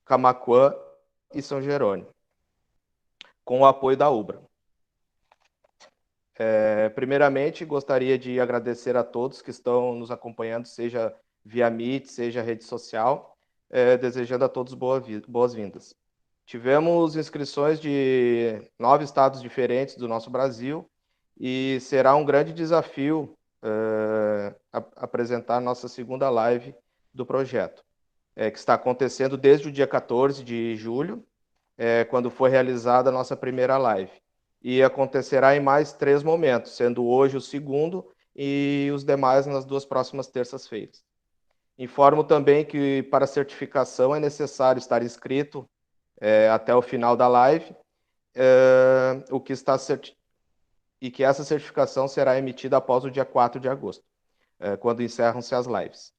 Camaquã e São Jerônimo, com o apoio da UBRA. Primeiramente, gostaria de agradecer a todos que estão nos acompanhando, seja via Meet, seja rede social, desejando a todos boas-vindas. Tivemos inscrições de 9 estados diferentes do nosso Brasil e será um grande desafio apresentar nossa segunda live do projeto, que está acontecendo desde o dia 14 de julho, quando foi realizada a nossa primeira live. E acontecerá em mais 3 momentos, sendo hoje o segundo e os demais nas 2 próximas terças-feiras. Informo também que para certificação é necessário estar inscrito até o final da live, e que essa certificação será emitida após o dia 4 de agosto, quando encerram-se as lives.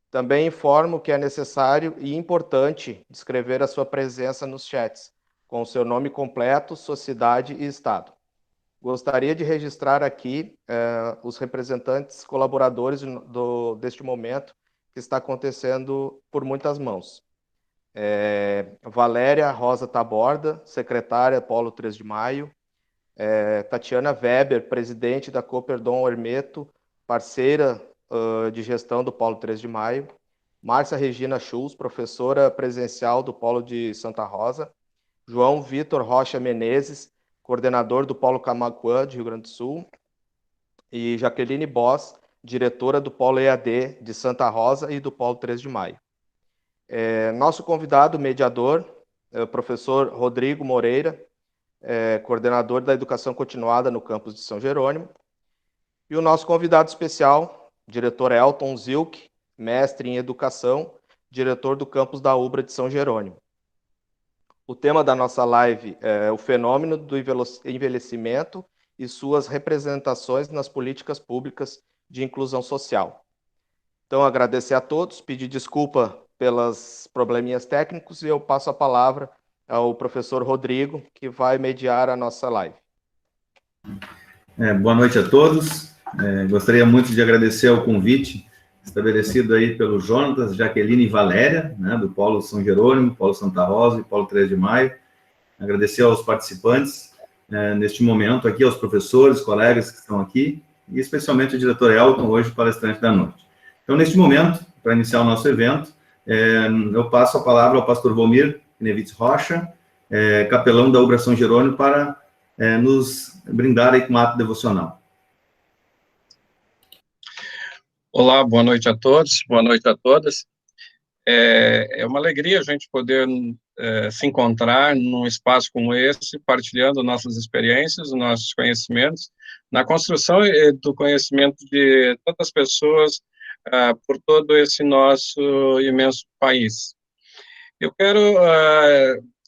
Também informo que é necessário e importante descrever a sua presença nos chats, com o seu nome completo, sociedade e estado. Gostaria de registrar aqui os representantes colaboradores deste momento, que está acontecendo por muitas mãos. Valéria Rosa Taborda, secretária Polo 3 de Maio. Tatiana Weber, presidente da Coperdon Hermeto, parceira de gestão do Polo 3 de Maio. Márcia Regina Schulz, professora presencial do Polo de Santa Rosa. João Vitor Rocha Menezes, coordenador do Polo Camaquã, de Rio Grande do Sul. E Jaqueline Boss, diretora do Polo EAD de Santa Rosa e do Polo 3 de Maio. Nosso convidado mediador, o professor Rodrigo Moreira, coordenador da Educação Continuada no campus de São Jerônimo. E o nosso convidado especial, diretor Elton Zilk, mestre em Educação, diretor do campus da UBRA de São Jerônimo. O tema da nossa live é o fenômeno do envelhecimento e suas representações nas políticas públicas de inclusão social. Então, agradecer a todos, pedir desculpa pelos probleminhas técnicos e eu passo a palavra ao professor Rodrigo, que vai mediar a nossa live. Boa noite a todos. Gostaria muito de agradecer ao convite estabelecido aí pelo Jonatas, Jaqueline e Valéria, né, do Polo São Jerônimo, Polo Santa Rosa e Polo 3 de Maio. Agradecer aos participantes neste momento aqui, aos professores, colegas que estão aqui, e especialmente o diretor Elton, hoje palestrante da noite. Então, neste momento, para iniciar o nosso evento, eu passo a palavra ao pastor Volmir Knevitz Rocha, capelão da UBRA São Jerônimo, para nos brindar aí com um ato devocional. Olá, boa noite a todos, boa noite a todas. É uma alegria a gente poder se encontrar num espaço como esse, partilhando nossas experiências, nossos conhecimentos, na construção do conhecimento de tantas pessoas por todo esse nosso imenso país. Eu quero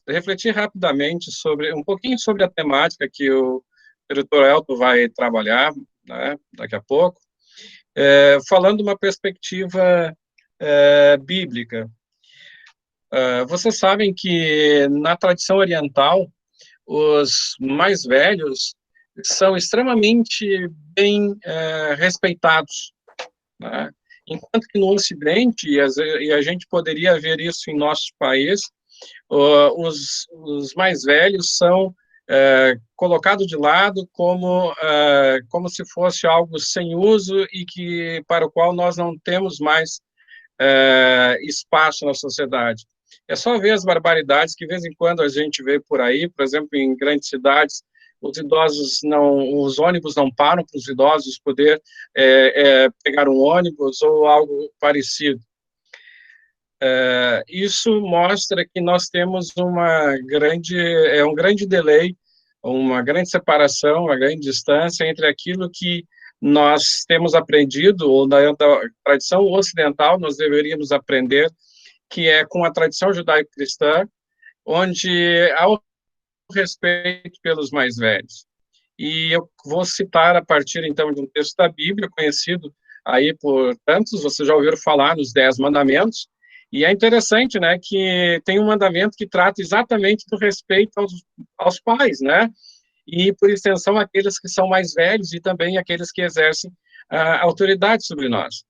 refletir rapidamente um pouquinho sobre a temática que o diretor Elton vai trabalhar, né, daqui a pouco, falando uma perspectiva bíblica. Vocês sabem que na tradição oriental, os mais velhos são extremamente bem respeitados, né? Enquanto que no Ocidente, e a gente poderia ver isso em nosso país, os mais velhos são colocado de lado como se fosse algo sem uso e para o qual nós não temos mais espaço na sociedade. É só ver as barbaridades que, de vez em quando, a gente vê por aí, por exemplo, em grandes cidades, os ônibus não param para os idosos poder pegar um ônibus ou algo parecido. Isso mostra que nós temos um grande delay, uma grande separação, uma grande distância entre aquilo que nós temos aprendido, ou da tradição ocidental, nós deveríamos aprender, que é com a tradição judaico-cristã, onde há o respeito pelos mais velhos. E eu vou citar a partir, então, de um texto da Bíblia, conhecido aí por tantos, vocês já ouviram falar nos 10 mandamentos, e é interessante, né, que tem um mandamento que trata exatamente do respeito aos pais, né, e, por extensão, aqueles que são mais velhos e também aqueles que exercem a autoridade sobre nós.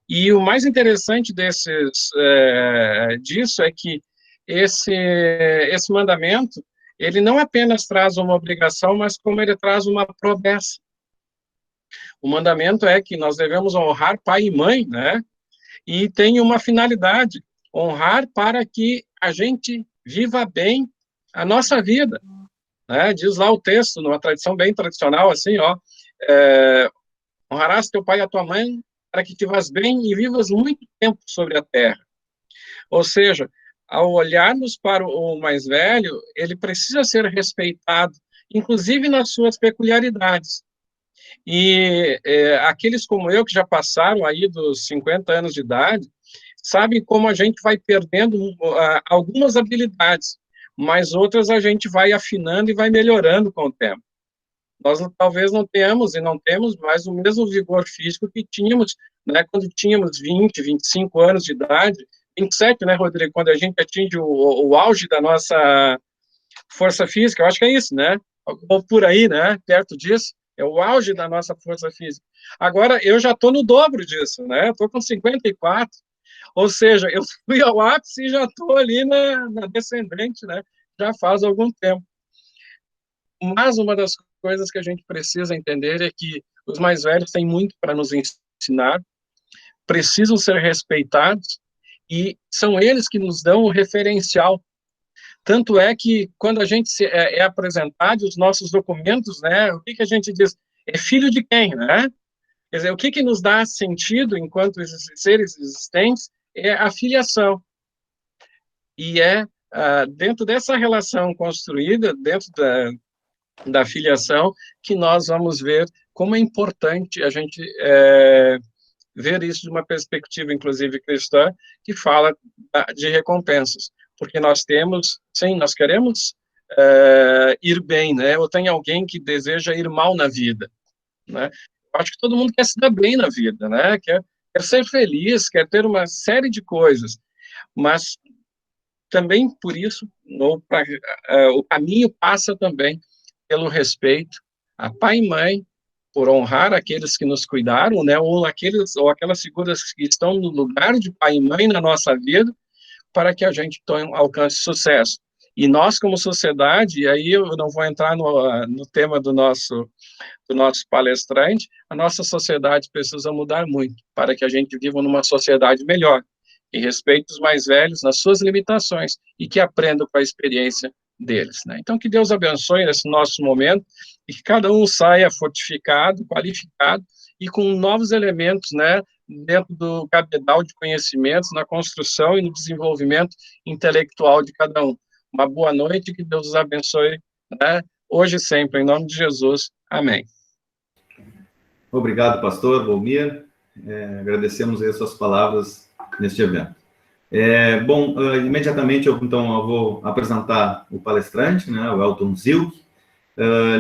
E o mais interessante disso é que esse mandamento, ele não apenas traz uma obrigação, mas como ele traz uma promessa. O mandamento é que nós devemos honrar pai e mãe, né? E tem uma finalidade, honrar para que a gente viva bem a nossa vida, né? Diz lá o texto, numa tradição bem tradicional, assim, ó, honrarás teu pai e a tua mãe para que te vás bem e vivas muito tempo sobre a terra. Ou seja, ao olharmos para o mais velho, ele precisa ser respeitado, inclusive nas suas peculiaridades. E aqueles como eu, que já passaram aí dos 50 anos de idade, sabem como a gente vai perdendo algumas habilidades, mas outras a gente vai afinando e vai melhorando com o tempo. Nós talvez não tenhamos e não temos mais o mesmo vigor físico que tínhamos, né, quando tínhamos 20, 25 anos de idade, 27, né, Rodrigo, quando a gente atinge o auge da nossa força física, eu acho que é isso, né, ou por aí, né, perto disso, é o auge da nossa força física. Agora, eu já estou no dobro disso, né, estou com 54, ou seja, eu fui ao ápice e já estou ali na descendente, né, já faz algum tempo. Mas uma das coisas que a gente precisa entender é que os mais velhos têm muito para nos ensinar, precisam ser respeitados, e são eles que nos dão o referencial. Tanto é que, quando a gente é apresentado os nossos documentos, né, o que a gente diz? É filho de quem, né? Quer dizer, o que nos dá sentido enquanto seres existentes é a filiação. E dentro dessa relação construída, dentro da filiação, que nós vamos ver como é importante a gente ver isso de uma perspectiva, inclusive, cristã, que fala de recompensas. Porque nós temos, sim, nós queremos ir bem, né? Ou tem alguém que deseja ir mal na vida, né? Eu acho que todo mundo quer se dar bem na vida, né? Quer ser feliz, quer ter uma série de coisas, mas também por isso o caminho passa também pelo respeito a pai e mãe, por honrar aqueles que nos cuidaram, né, ou aquelas figuras que estão no lugar de pai e mãe na nossa vida, para que a gente alcance sucesso. E nós, como sociedade, e aí eu não vou entrar no tema do nosso palestrante, a nossa sociedade precisa mudar muito para que a gente viva numa sociedade melhor, que respeite os mais velhos nas suas limitações e que aprendam com a experiência deles, né? Então, que Deus abençoe nesse nosso momento e que cada um saia fortificado, qualificado e com novos elementos, né, dentro do cabedal de conhecimentos, na construção e no desenvolvimento intelectual de cada um. Uma boa noite, que Deus os abençoe, né, hoje e sempre, em nome de Jesus. Amém. Obrigado, pastor Volmir. Agradecemos aí as suas palavras neste evento. Imediatamente eu vou apresentar o palestrante, né, o Elton Zilk,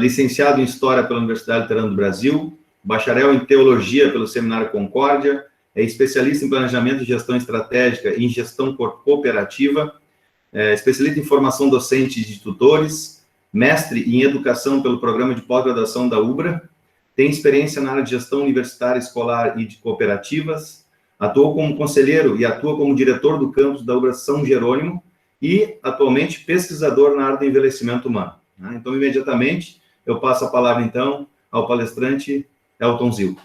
licenciado em História pela Universidade Luterana do Brasil, bacharel em Teologia pelo Seminário Concórdia, é especialista em Planejamento e Gestão Estratégica e em Gestão Cooperativa, especialista em Formação Docente de Tutores, mestre em Educação pelo Programa de Pós-Graduação da UBRA, tem experiência na área de Gestão Universitária Escolar e de Cooperativas, atuou como conselheiro e atua como diretor do campus da UBRA São Jerônimo e, atualmente, pesquisador na área do envelhecimento humano. Então, imediatamente, eu passo a palavra, então, ao palestrante Elton Zilk.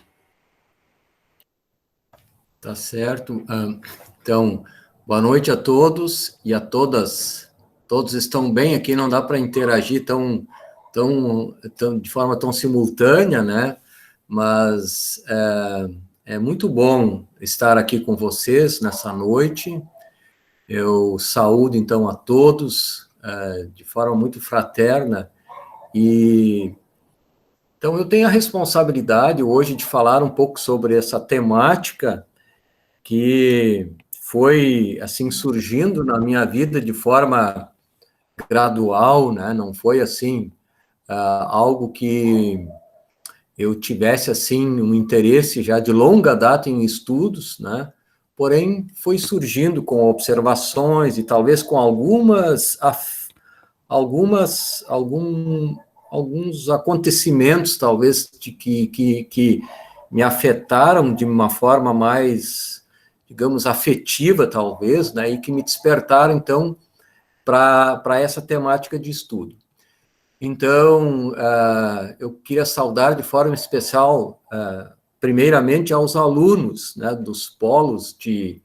Tá certo. Então, boa noite a todos e a todas. Todos estão bem aqui, não dá para interagir de forma tão simultânea, né? Mas é muito bom estar aqui com vocês nessa noite. Eu saúdo, então, a todos de forma muito fraterna. E então eu tenho a responsabilidade hoje de falar um pouco sobre essa temática que foi assim surgindo na minha vida de forma gradual, né? Não foi assim algo que eu tivesse assim um interesse já de longa data em estudos, né? Porém foi surgindo com observações e talvez com alguns acontecimentos, talvez, que me afetaram de uma forma mais, digamos, afetiva, talvez, né, e que me despertaram, então, para essa temática de estudo. Então, eu queria saudar de forma especial, primeiramente, aos alunos, né, dos polos de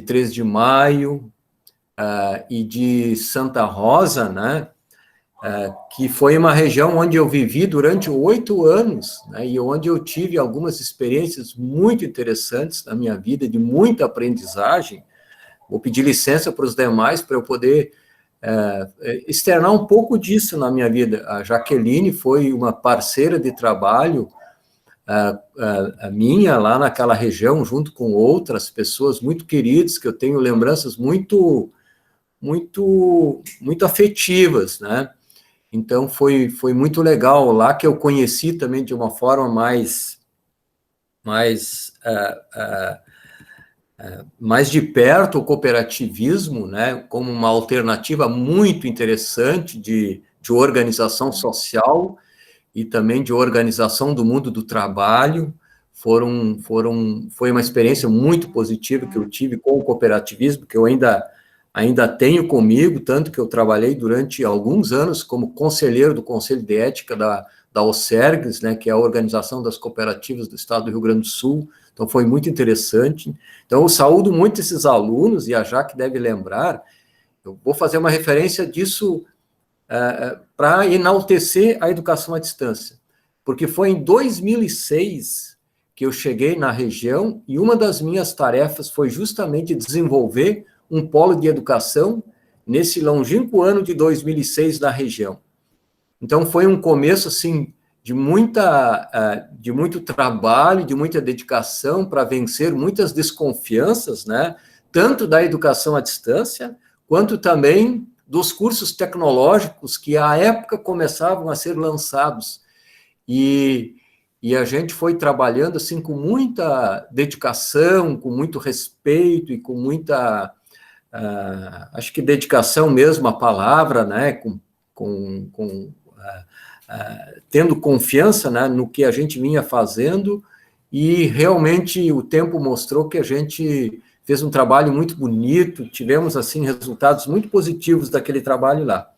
3 de Maio e de Santa Rosa, né, que foi uma região onde eu vivi durante 8 anos, né, e onde eu tive algumas experiências muito interessantes na minha vida, de muita aprendizagem. Vou pedir licença para os demais para eu poder externar um pouco disso na minha vida. A Jaqueline foi uma parceira de trabalho a minha lá naquela região, junto com outras pessoas muito queridas, que eu tenho lembranças muito afetivas, né? Então, foi muito legal lá, que eu conheci também de uma forma mais de perto o cooperativismo, né, como uma alternativa muito interessante de organização social e também de organização do mundo do trabalho. Foi uma experiência muito positiva que eu tive com o cooperativismo, que eu ainda tenho comigo, tanto que eu trabalhei durante alguns anos como conselheiro do Conselho de Ética da OCERGS, né, que é a Organização das Cooperativas do Estado do Rio Grande do Sul. Então, foi muito interessante. Então, eu saúdo muito esses alunos, e a Jaque deve lembrar, eu vou fazer uma referência disso para enaltecer a educação à distância, porque foi em 2006 que eu cheguei na região, e uma das minhas tarefas foi justamente desenvolver um polo de educação nesse longínquo ano de 2006 na região. Então, foi um começo, assim, de muito trabalho, de muita dedicação para vencer muitas desconfianças, né? Tanto da educação à distância, quanto também dos cursos tecnológicos que, à época, começavam a ser lançados. E a gente foi trabalhando, assim, com muita dedicação, com muito respeito e com muita, acho que dedicação mesmo à palavra, né? Tendo confiança, né, no que a gente vinha fazendo, e realmente o tempo mostrou que a gente fez um trabalho muito bonito, tivemos, assim, resultados muito positivos daquele trabalho lá.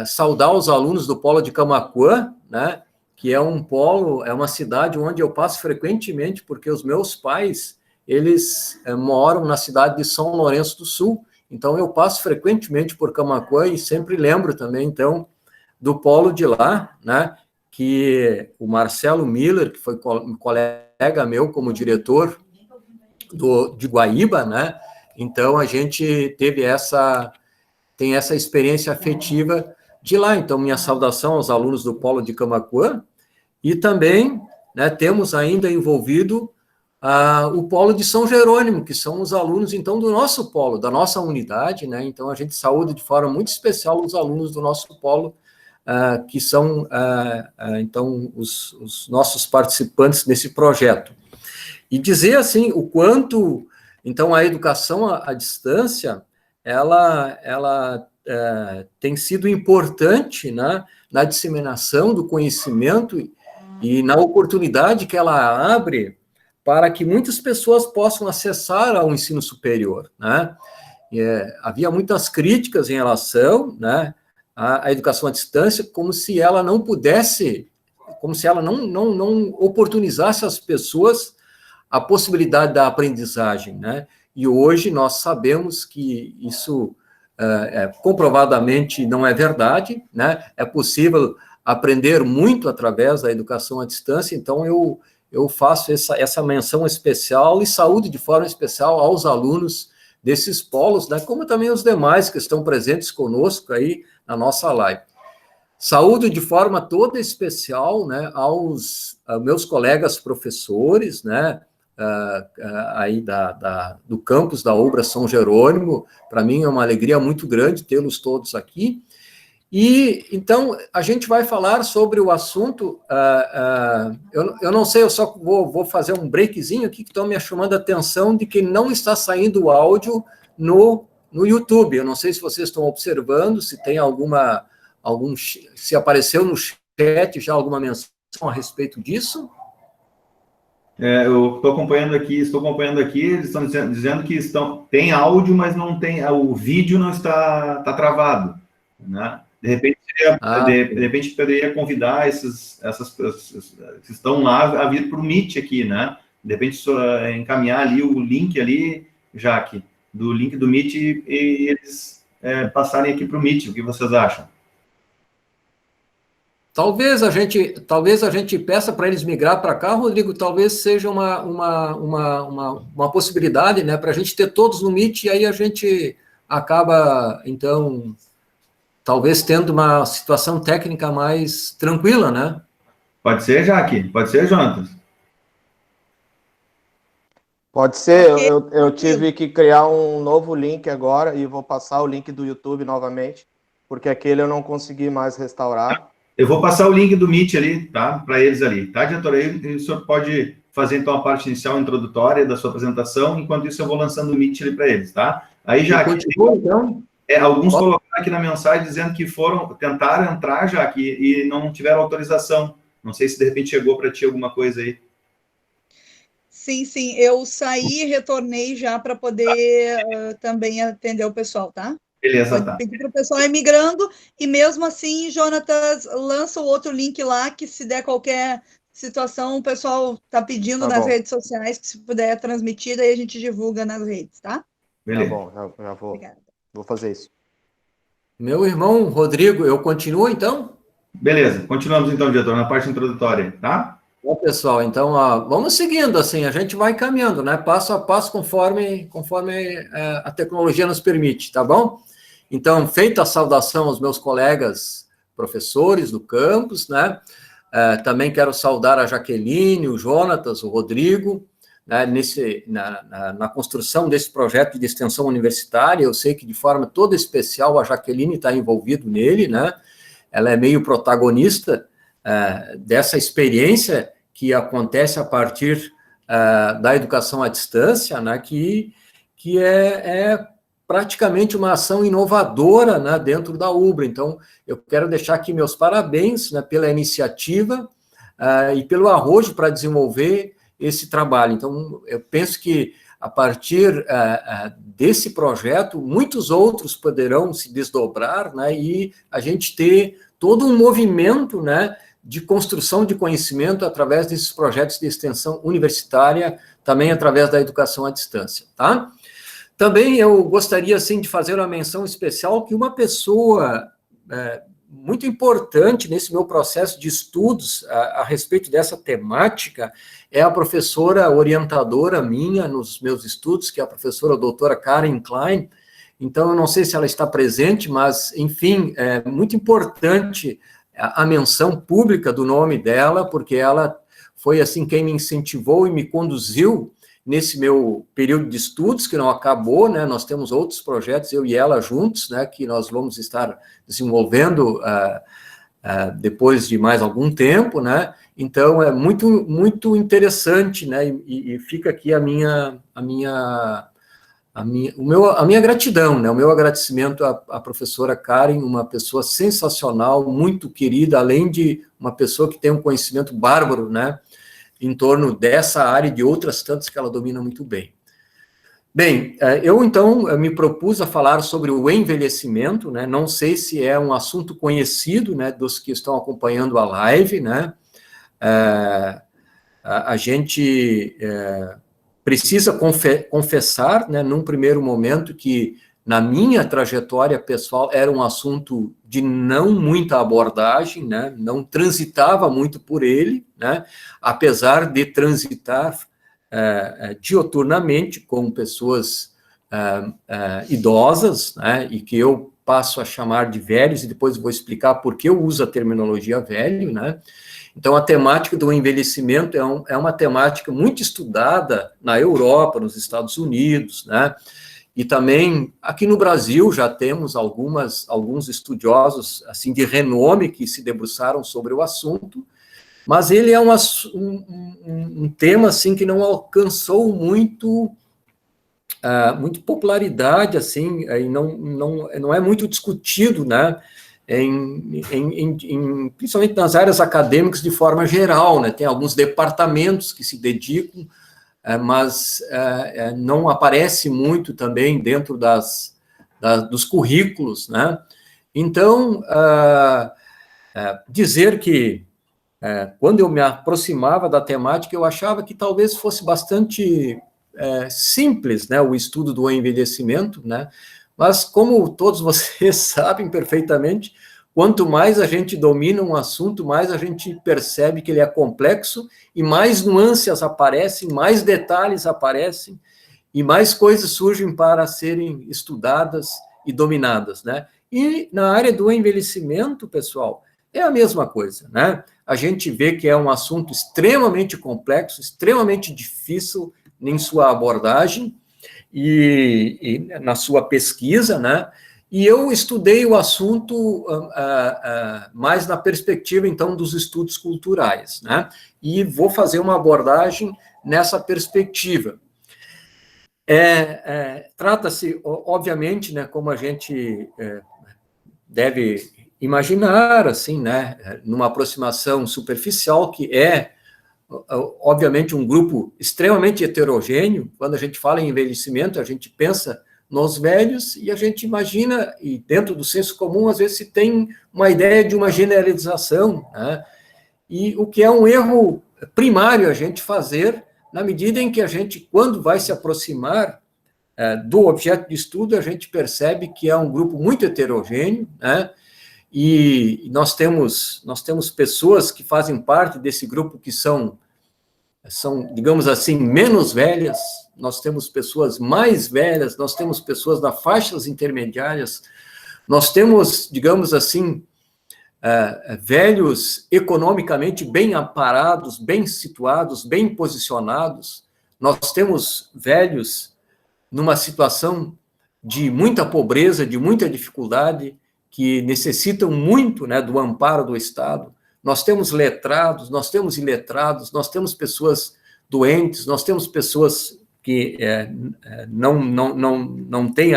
Saudar os alunos do Polo de Camaquã, né, que é um polo, é uma cidade onde eu passo frequentemente, porque os meus pais, eles moram na cidade de São Lourenço do Sul, então eu passo frequentemente por Camaquã e sempre lembro também, então, do polo de lá, né, que o Marcelo Miller, que foi colega meu como diretor de Guaíba, né, então a gente tem essa experiência afetiva de lá. Então, minha saudação aos alunos do polo de Camaquã, e também, né, temos ainda envolvido o polo de São Jerônimo, que são os alunos, então, do nosso polo, da nossa unidade, né, então a gente saúda de forma muito especial os alunos do nosso polo, que são, então, os nossos participantes nesse projeto. E dizer, assim, o quanto, então, a educação à distância, ela tem sido importante, né, na disseminação do conhecimento e na oportunidade que ela abre para que muitas pessoas possam acessar ao ensino superior, né? Havia muitas críticas em relação, né, à educação à distância, como se ela não pudesse, como se ela não oportunizasse às pessoas a possibilidade da aprendizagem, né? E hoje nós sabemos que isso comprovadamente não é verdade, né? É possível aprender muito através da educação à distância, então eu faço essa menção especial e saúde de forma especial aos alunos desses polos, né, como também os demais que estão presentes conosco aí na nossa live. Saúdo de forma toda especial, né, aos meus colegas professores, né, aí do campus da Ubra São Jerônimo. Para mim é uma alegria muito grande tê-los todos aqui. E, então, a gente vai falar sobre o assunto, eu não sei, eu só vou fazer um breakzinho aqui, que estão me chamando a atenção de que não está saindo o áudio no YouTube. Eu não sei se vocês estão observando, se tem se apareceu no chat já alguma menção a respeito disso. Eu estou acompanhando aqui, eles estão dizendo que tem áudio, mas não tem, o vídeo não está travado, né? De repente, de repente poderia convidar essas pessoas que estão lá a vir para o Meet aqui, né? De repente, só encaminhar ali o link ali, Jaque, do link do Meet e eles passarem aqui para o Meet. O que vocês acham? Talvez a gente peça para eles migrar para cá, Rodrigo, talvez seja uma possibilidade, né, para a gente ter todos no Meet, e aí a gente acaba, então, talvez tendo uma situação técnica mais tranquila, né? Pode ser, Jaque? Pode ser, Jonatas? Pode ser, eu tive que criar um novo link agora e vou passar o link do YouTube novamente, porque aquele eu não consegui mais restaurar. Eu vou passar o link do Meet ali, tá? Para eles ali, tá, diretor? Aí o senhor pode fazer, então, a parte inicial introdutória da sua apresentação, enquanto isso eu vou lançando o Meet ali para eles, tá? Aí já continua, então. Alguns colocaram aqui na mensagem dizendo que tentaram entrar já aqui e não tiveram autorização. Não sei se de repente chegou para ti alguma coisa aí. Sim, eu saí e retornei já para poder também atender o pessoal, tá? Beleza, tá. Pedir para o pessoal ir migrando, e mesmo assim, Jonatas, lança o outro link lá, que se der qualquer situação, o pessoal está pedindo nas redes sociais, que se puder transmitir, daí a gente divulga nas redes, tá? Beleza. Tá bom, já vou. Obrigada. Vou fazer isso. Meu irmão Rodrigo, eu continuo, então? Beleza, continuamos então, diretor, na parte introdutória, tá? Bom, pessoal, então, vamos seguindo, assim, a gente vai caminhando, né, passo a passo, conforme a tecnologia nos permite, tá bom? Então, feita a saudação aos meus colegas professores do campus, né, também quero saudar a Jaqueline, o Jonatas, o Rodrigo, né, na construção desse projeto de extensão universitária. Eu sei que de forma toda especial a Jaqueline está envolvida nele, né, ela é meio protagonista dessa experiência que acontece a partir da educação à distância, né, que é praticamente uma ação inovadora, né, dentro da UBRA. Então, eu quero deixar aqui meus parabéns, né, pela iniciativa e pelo arrojo para desenvolver esse trabalho. Então, eu penso que a partir desse projeto, muitos outros poderão se desdobrar, né, e a gente ter todo um movimento, né, de construção de conhecimento através desses projetos de extensão universitária, também através da educação à distância, tá? Também eu gostaria, assim, de fazer uma menção especial que uma pessoa muito importante nesse meu processo de estudos a respeito dessa temática é a professora orientadora minha nos meus estudos, que é a professora doutora Karen Klein. Então, eu não sei se ela está presente, mas, enfim, é muito importante a menção pública do nome dela, porque ela foi, assim, quem me incentivou e me conduziu nesse meu período de estudos, que não acabou, né, nós temos outros projetos, eu e ela juntos, né, que nós vamos estar desenvolvendo depois de mais algum tempo, né, então é muito, muito interessante, né, e fica aqui a minha gratidão, né, o meu agradecimento à professora Karen, uma pessoa sensacional, muito querida, além de uma pessoa que tem um conhecimento bárbaro, né, em torno dessa área e de outras tantas que ela domina muito bem. Bem, eu então me propus a falar sobre o envelhecimento, né, não sei se é um assunto conhecido, né, dos que estão acompanhando a live, né, a gente precisa confessar, né, num primeiro momento, que na minha trajetória pessoal era um assunto de não muita abordagem, né, não transitava muito por ele, né, apesar de transitar dioturnamente com pessoas idosas, né, e que eu passo a chamar de velhos, e depois vou explicar por que eu uso a terminologia velho, né. Então, a temática do envelhecimento é uma temática muito estudada na Europa, nos Estados Unidos, né, e também aqui no Brasil já temos alguns estudiosos assim de renome que se debruçaram sobre o assunto, mas ele é um tema assim que não alcançou muito popularidade, assim, e não é muito discutido, né, principalmente nas áreas acadêmicas de forma geral, né? Tem alguns departamentos que se dedicam, mas não aparece muito também dentro dos currículos, né? Então, dizer que quando eu me aproximava da temática, eu achava que talvez fosse bastante simples, né, o estudo do envelhecimento, né? Mas, como todos vocês sabem perfeitamente, quanto mais a gente domina um assunto, mais a gente percebe que ele é complexo e mais nuances aparecem, mais detalhes aparecem e mais coisas surgem para serem estudadas e dominadas, né? E na área do envelhecimento, pessoal, é a mesma coisa, né? A gente vê que é um assunto extremamente complexo, extremamente difícil em sua abordagem, e na sua pesquisa, né? E eu estudei o assunto mais na perspectiva, então, dos estudos culturais, né? E vou fazer uma abordagem nessa perspectiva. Trata-se, obviamente, né, como a gente deve imaginar, assim, né, numa aproximação superficial, que obviamente, um grupo extremamente heterogêneo. Quando a gente fala em envelhecimento, a gente pensa nos velhos e a gente imagina, e dentro do senso comum, às vezes se tem uma ideia de uma generalização, né? E o que é um erro primário a gente fazer, na medida em que a gente, quando vai se aproximar do objeto de estudo, a gente percebe que é um grupo muito heterogêneo, né? E nós temos pessoas que fazem parte desse grupo que são, digamos assim, menos velhas, nós temos pessoas mais velhas, nós temos pessoas das faixas intermediárias, nós temos, digamos assim, velhos economicamente bem amparados, bem situados, bem posicionados, nós temos velhos numa situação de muita pobreza, de muita dificuldade, que necessitam muito, né, do amparo do Estado. Nós temos letrados, nós temos iletrados, nós temos pessoas doentes, nós temos pessoas que não têm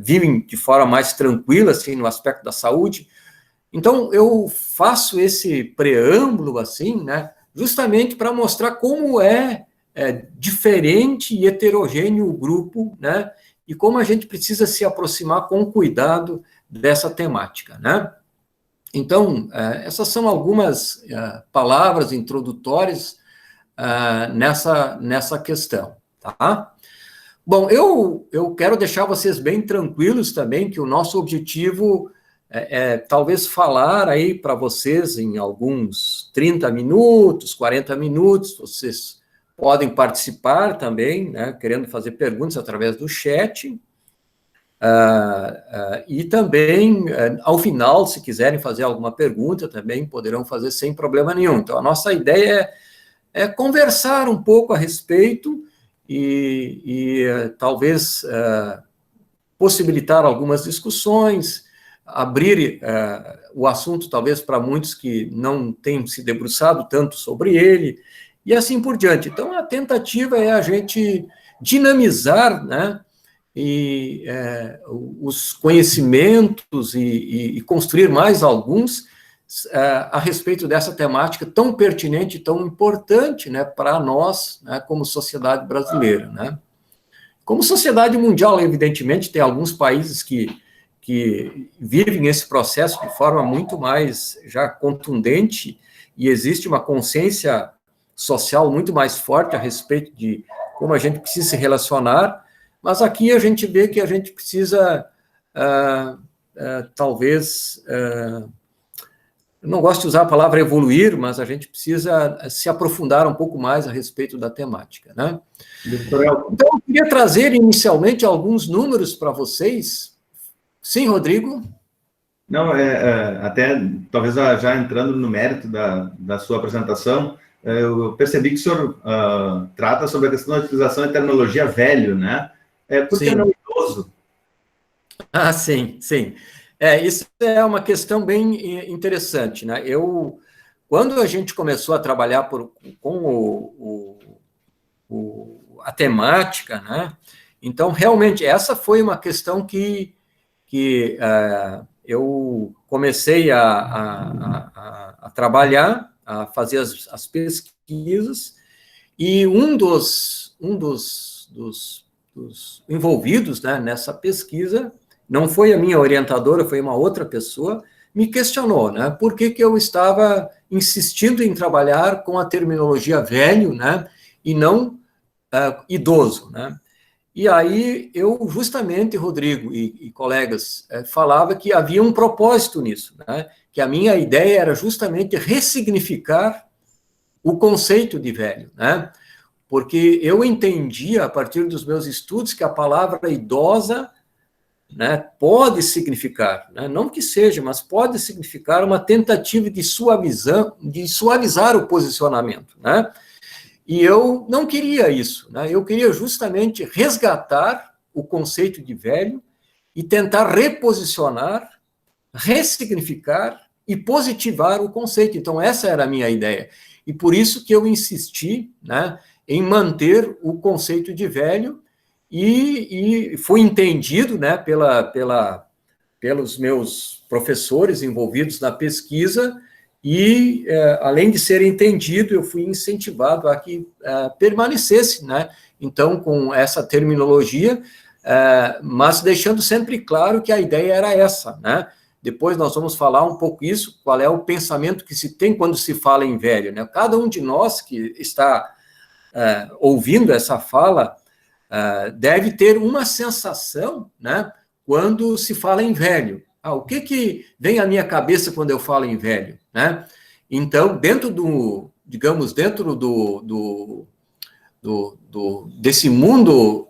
vivem de forma mais tranquila, assim, no aspecto da saúde. Então, eu faço esse preâmbulo, assim, né, justamente para mostrar como é diferente e heterogêneo o grupo, né, e como a gente precisa se aproximar com cuidado dessa temática, né? Então, essas são algumas palavras introdutórias nessa questão, tá? Bom, eu quero deixar vocês bem tranquilos também, que o nosso objetivo talvez falar aí para vocês em alguns 30 minutos, 40 minutos, vocês podem participar também, né, querendo fazer perguntas através do chat, e também, ao final, se quiserem fazer alguma pergunta, também poderão fazer sem problema nenhum. Então, a nossa ideia é conversar um pouco a respeito e talvez possibilitar algumas discussões, abrir o assunto, talvez, para muitos que não têm se debruçado tanto sobre ele, e assim por diante. Então, a tentativa é a gente dinamizar, né, os conhecimentos e construir mais alguns a respeito dessa temática tão pertinente, tão importante, né, para nós, né, como sociedade brasileira, né. Como sociedade mundial, evidentemente, tem alguns países que vivem esse processo de forma muito mais já contundente, e existe uma consciência social muito mais forte a respeito de como a gente precisa se relacionar, mas aqui a gente vê que a gente precisa, talvez, eu não gosto de usar a palavra evoluir, mas a gente precisa se aprofundar um pouco mais a respeito da temática, né? Então, eu queria trazer inicialmente alguns números para vocês. Sim, Rodrigo? Não, até talvez já entrando no mérito da sua apresentação, eu percebi que o senhor trata sobre a questão da utilização da terminologia velho, né? Por que não idoso? Ah, sim, sim. Isso é uma questão bem interessante, né? Quando a gente começou a trabalhar com a temática, né? Então, realmente, essa foi uma questão que eu comecei a trabalhar, a fazer as pesquisas, e um dos envolvidos, né, nessa pesquisa, não foi a minha orientadora, foi uma outra pessoa, me questionou, né, por que eu estava insistindo em trabalhar com a terminologia velho, né, e não idoso, né. E aí eu justamente, Rodrigo e colegas, falava que havia um propósito nisso, né, que a minha ideia era justamente ressignificar o conceito de velho, né, porque eu entendia, a partir dos meus estudos, que a palavra idosa, né, pode significar, né, não que seja, mas pode significar uma tentativa de suavizar o posicionamento, né, e eu não queria isso, né, eu queria justamente resgatar o conceito de velho e tentar reposicionar, ressignificar e positivar o conceito. Então, essa era a minha ideia. E por isso que eu insisti, né, em manter o conceito de velho, e fui entendido, né, pelos meus professores envolvidos na pesquisa, e, além de ser entendido, eu fui incentivado a que permanecesse, né, então, com essa terminologia, mas deixando sempre claro que a ideia era essa, né. Depois nós vamos falar um pouco isso, qual é o pensamento que se tem quando se fala em velho, né. Cada um de nós que está ouvindo essa fala deve ter uma sensação, né, quando se fala em velho. O que vem à minha cabeça quando eu falo em velho, né? Então, dentro digamos, dentro desse mundo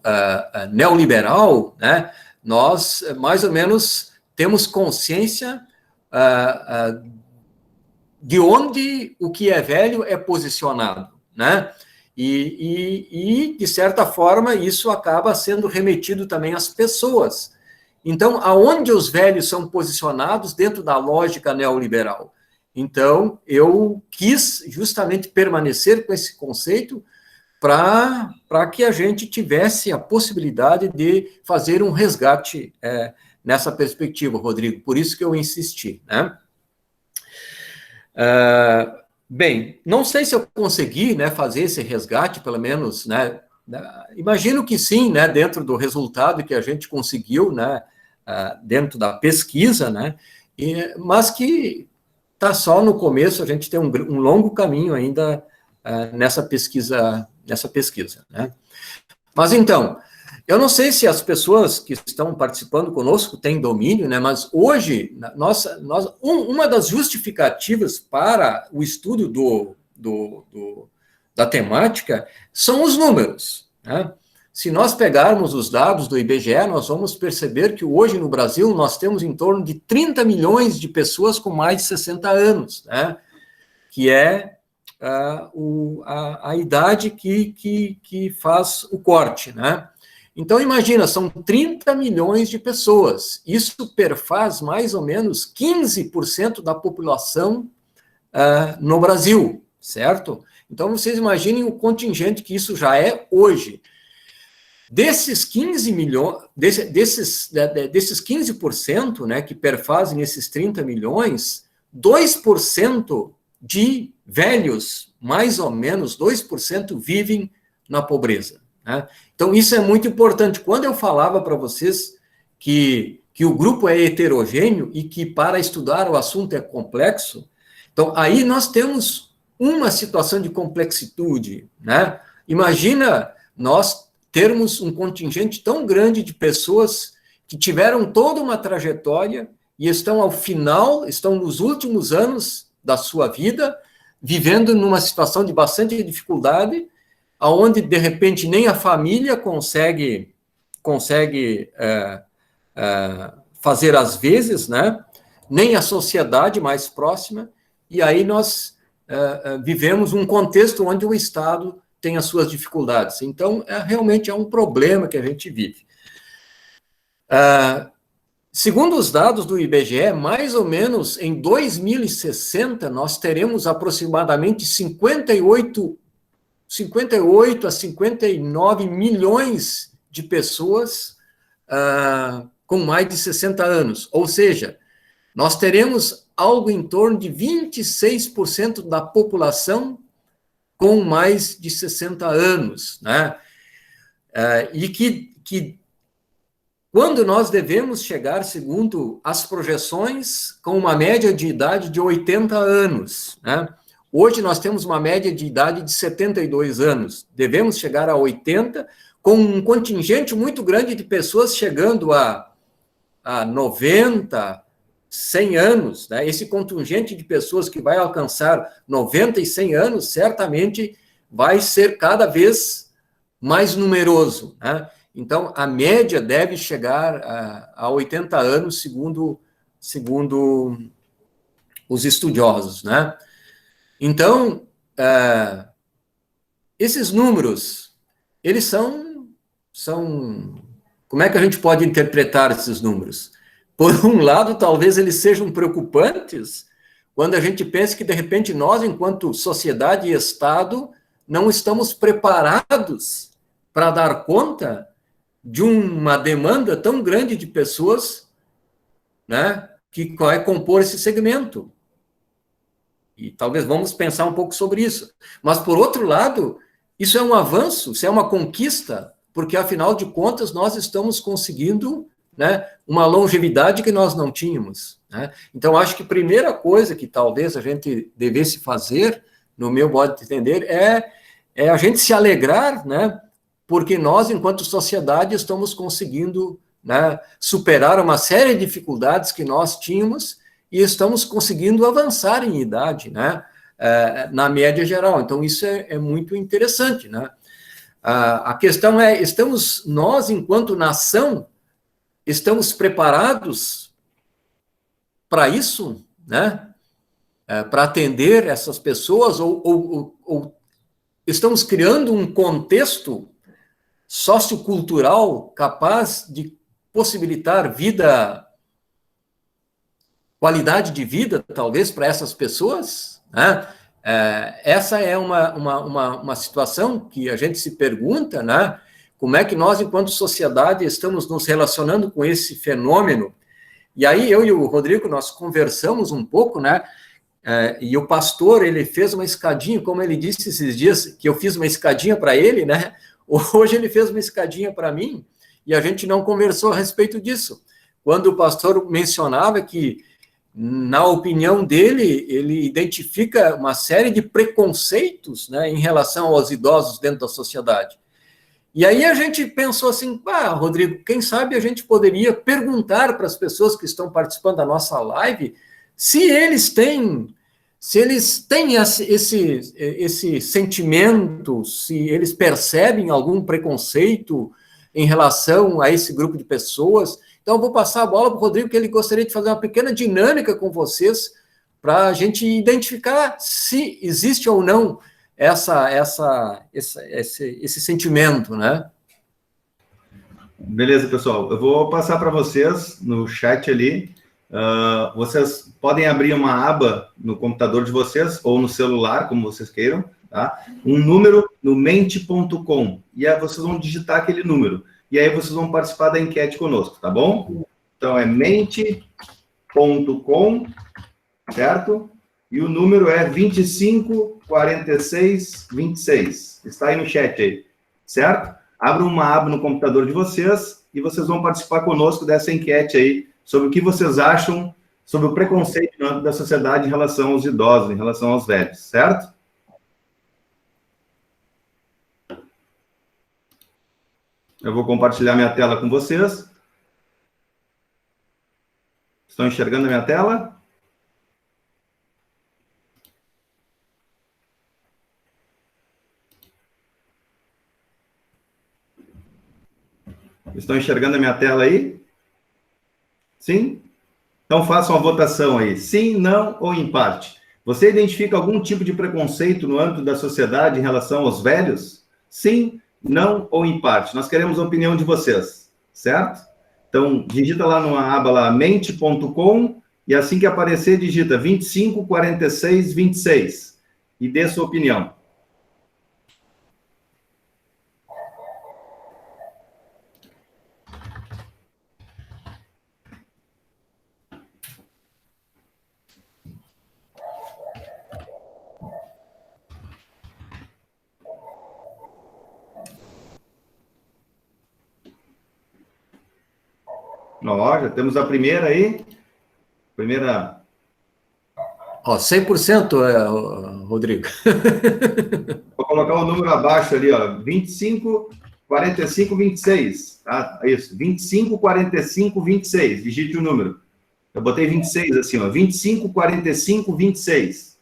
neoliberal, né, nós, mais ou menos, temos consciência de onde o que é velho é posicionado, né? E, de certa forma, isso acaba sendo remetido também às pessoas. Então, aonde os velhos são posicionados dentro da lógica neoliberal? Então, eu quis justamente permanecer com esse conceito para que a gente tivesse a possibilidade de fazer um resgate nessa perspectiva, Rodrigo. Por isso que eu insisti, né? Bem, não sei se eu consegui, né, fazer esse resgate, pelo menos, né, imagino que sim, né, dentro do resultado que a gente conseguiu, né, dentro da pesquisa, né, mas que está só no começo, a gente tem um longo caminho ainda nessa pesquisa, né. Mas, então, eu não sei se as pessoas que estão participando conosco têm domínio, né, mas hoje, uma das justificativas para o estudo da temática são os números, né? Se nós pegarmos os dados do IBGE, nós vamos perceber que hoje no Brasil nós temos em torno de 30 milhões de pessoas com mais de 60 anos, né? Que é a idade que faz o corte, né? Então, imagina, são 30 milhões de pessoas. Isso perfaz mais ou menos 15% da população no Brasil, certo? Então, vocês imaginem o contingente que isso já é hoje. Desses 15 milhões, desses 15%, né, que perfazem esses 30 milhões, 2% de velhos, mais ou menos 2%, vivem na pobreza, né? Então, isso é muito importante. Quando eu falava para vocês que o grupo é heterogêneo e que para estudar o assunto é complexo, então, aí nós temos uma situação de complexitude, né? Imagina nós termos um contingente tão grande de pessoas que tiveram toda uma trajetória e estão ao final, estão nos últimos anos da sua vida, vivendo numa situação de bastante dificuldade, aonde de repente nem a família consegue fazer as vezes, né? Nem a sociedade mais próxima, e aí nós vivemos um contexto onde o Estado tem as suas dificuldades. Então, realmente é um problema que a gente vive. Segundo os dados do IBGE, mais ou menos em 2060, nós teremos aproximadamente 58 a 59 milhões de pessoas com mais de 60 anos. Ou seja, nós teremos algo em torno de 26% da população com mais de 60 anos, né? E que quando nós devemos chegar, segundo as projeções, com uma média de idade de 80 anos, né? Hoje nós temos uma média de idade de 72 anos, devemos chegar a 80, com um contingente muito grande de pessoas chegando a 90, 100 anos, né? Esse contingente de pessoas que vai alcançar 90 e 100 anos, certamente vai ser cada vez mais numeroso, né? Então, a média deve chegar a 80 anos, segundo os estudiosos, né? Então, esses números, eles são... Como é que a gente pode interpretar esses números? Por um lado, talvez eles sejam preocupantes, quando a gente pensa que, de repente, nós, enquanto sociedade e Estado, não estamos preparados para dar conta de uma demanda tão grande de pessoas, né, que vai compor esse segmento. E talvez vamos pensar um pouco sobre isso. Mas, por outro lado, isso é um avanço, isso é uma conquista, porque, afinal de contas, nós estamos conseguindo, né, uma longevidade que nós não tínhamos, né? Então, acho que a primeira coisa que talvez a gente devesse fazer, no meu modo de entender, é a gente se alegrar, né, porque nós, enquanto sociedade, estamos conseguindo, né, superar uma série de dificuldades que nós tínhamos e estamos conseguindo avançar em idade, né, na média geral. Então, isso é muito interessante, né? A questão é, nós, enquanto nação, estamos preparados para isso, né? Para atender essas pessoas, ou estamos criando um contexto sociocultural capaz de possibilitar qualidade de vida, talvez, para essas pessoas, né? Essa é uma situação que a gente se pergunta, né? Como é que nós, enquanto sociedade, estamos nos relacionando com esse fenômeno? E aí, eu e o Rodrigo, nós conversamos um pouco, né? E o pastor, ele fez uma escadinha, como ele disse esses dias, que eu fiz uma escadinha para ele, né? Hoje ele fez uma escadinha para mim, e a gente não conversou a respeito disso. Quando o pastor mencionava que, na opinião dele, ele identifica uma série de preconceitos, né, em relação aos idosos dentro da sociedade. E aí a gente pensou assim, Rodrigo, quem sabe a gente poderia perguntar para as pessoas que estão participando da nossa live se eles têm esse sentimento, se eles percebem algum preconceito em relação a esse grupo de pessoas. Então, eu vou passar a bola para o Rodrigo, que ele gostaria de fazer uma pequena dinâmica com vocês, para a gente identificar se existe ou não esse sentimento, né? Beleza, pessoal. Eu vou passar para vocês no chat ali. Vocês podem abrir uma aba no computador de vocês ou no celular, como vocês queiram, tá? Um número no mente.com. E aí vocês vão digitar aquele número. E aí vocês vão participar da enquete conosco, tá bom? Então é mente.com, certo? E o número é 254626. Está aí no chat aí, certo? Abra uma aba no computador de vocês e vocês vão participar conosco dessa enquete aí sobre o que vocês acham sobre o preconceito da sociedade em relação aos idosos, em relação aos velhos, certo? Eu vou compartilhar minha tela com vocês. Estão enxergando a minha tela? Estão enxergando a minha tela aí? Sim? Então façam a votação aí. Sim, não ou empate. Você identifica algum tipo de preconceito no âmbito da sociedade em relação aos velhos? Sim, não ou empate. Nós queremos a opinião de vocês, certo? Então, digita lá numa aba lá, mente.com, e assim que aparecer, digita 254626 e dê sua opinião. Ó, já temos a primeira aí. Primeira... Ó, 100%, Rodrigo. Vou colocar o número abaixo ali, ó. 25, 45, 26. Tá? Isso, 25, 45, 26. Digite o número. Eu botei 26 assim, ó. 25, 45, 26.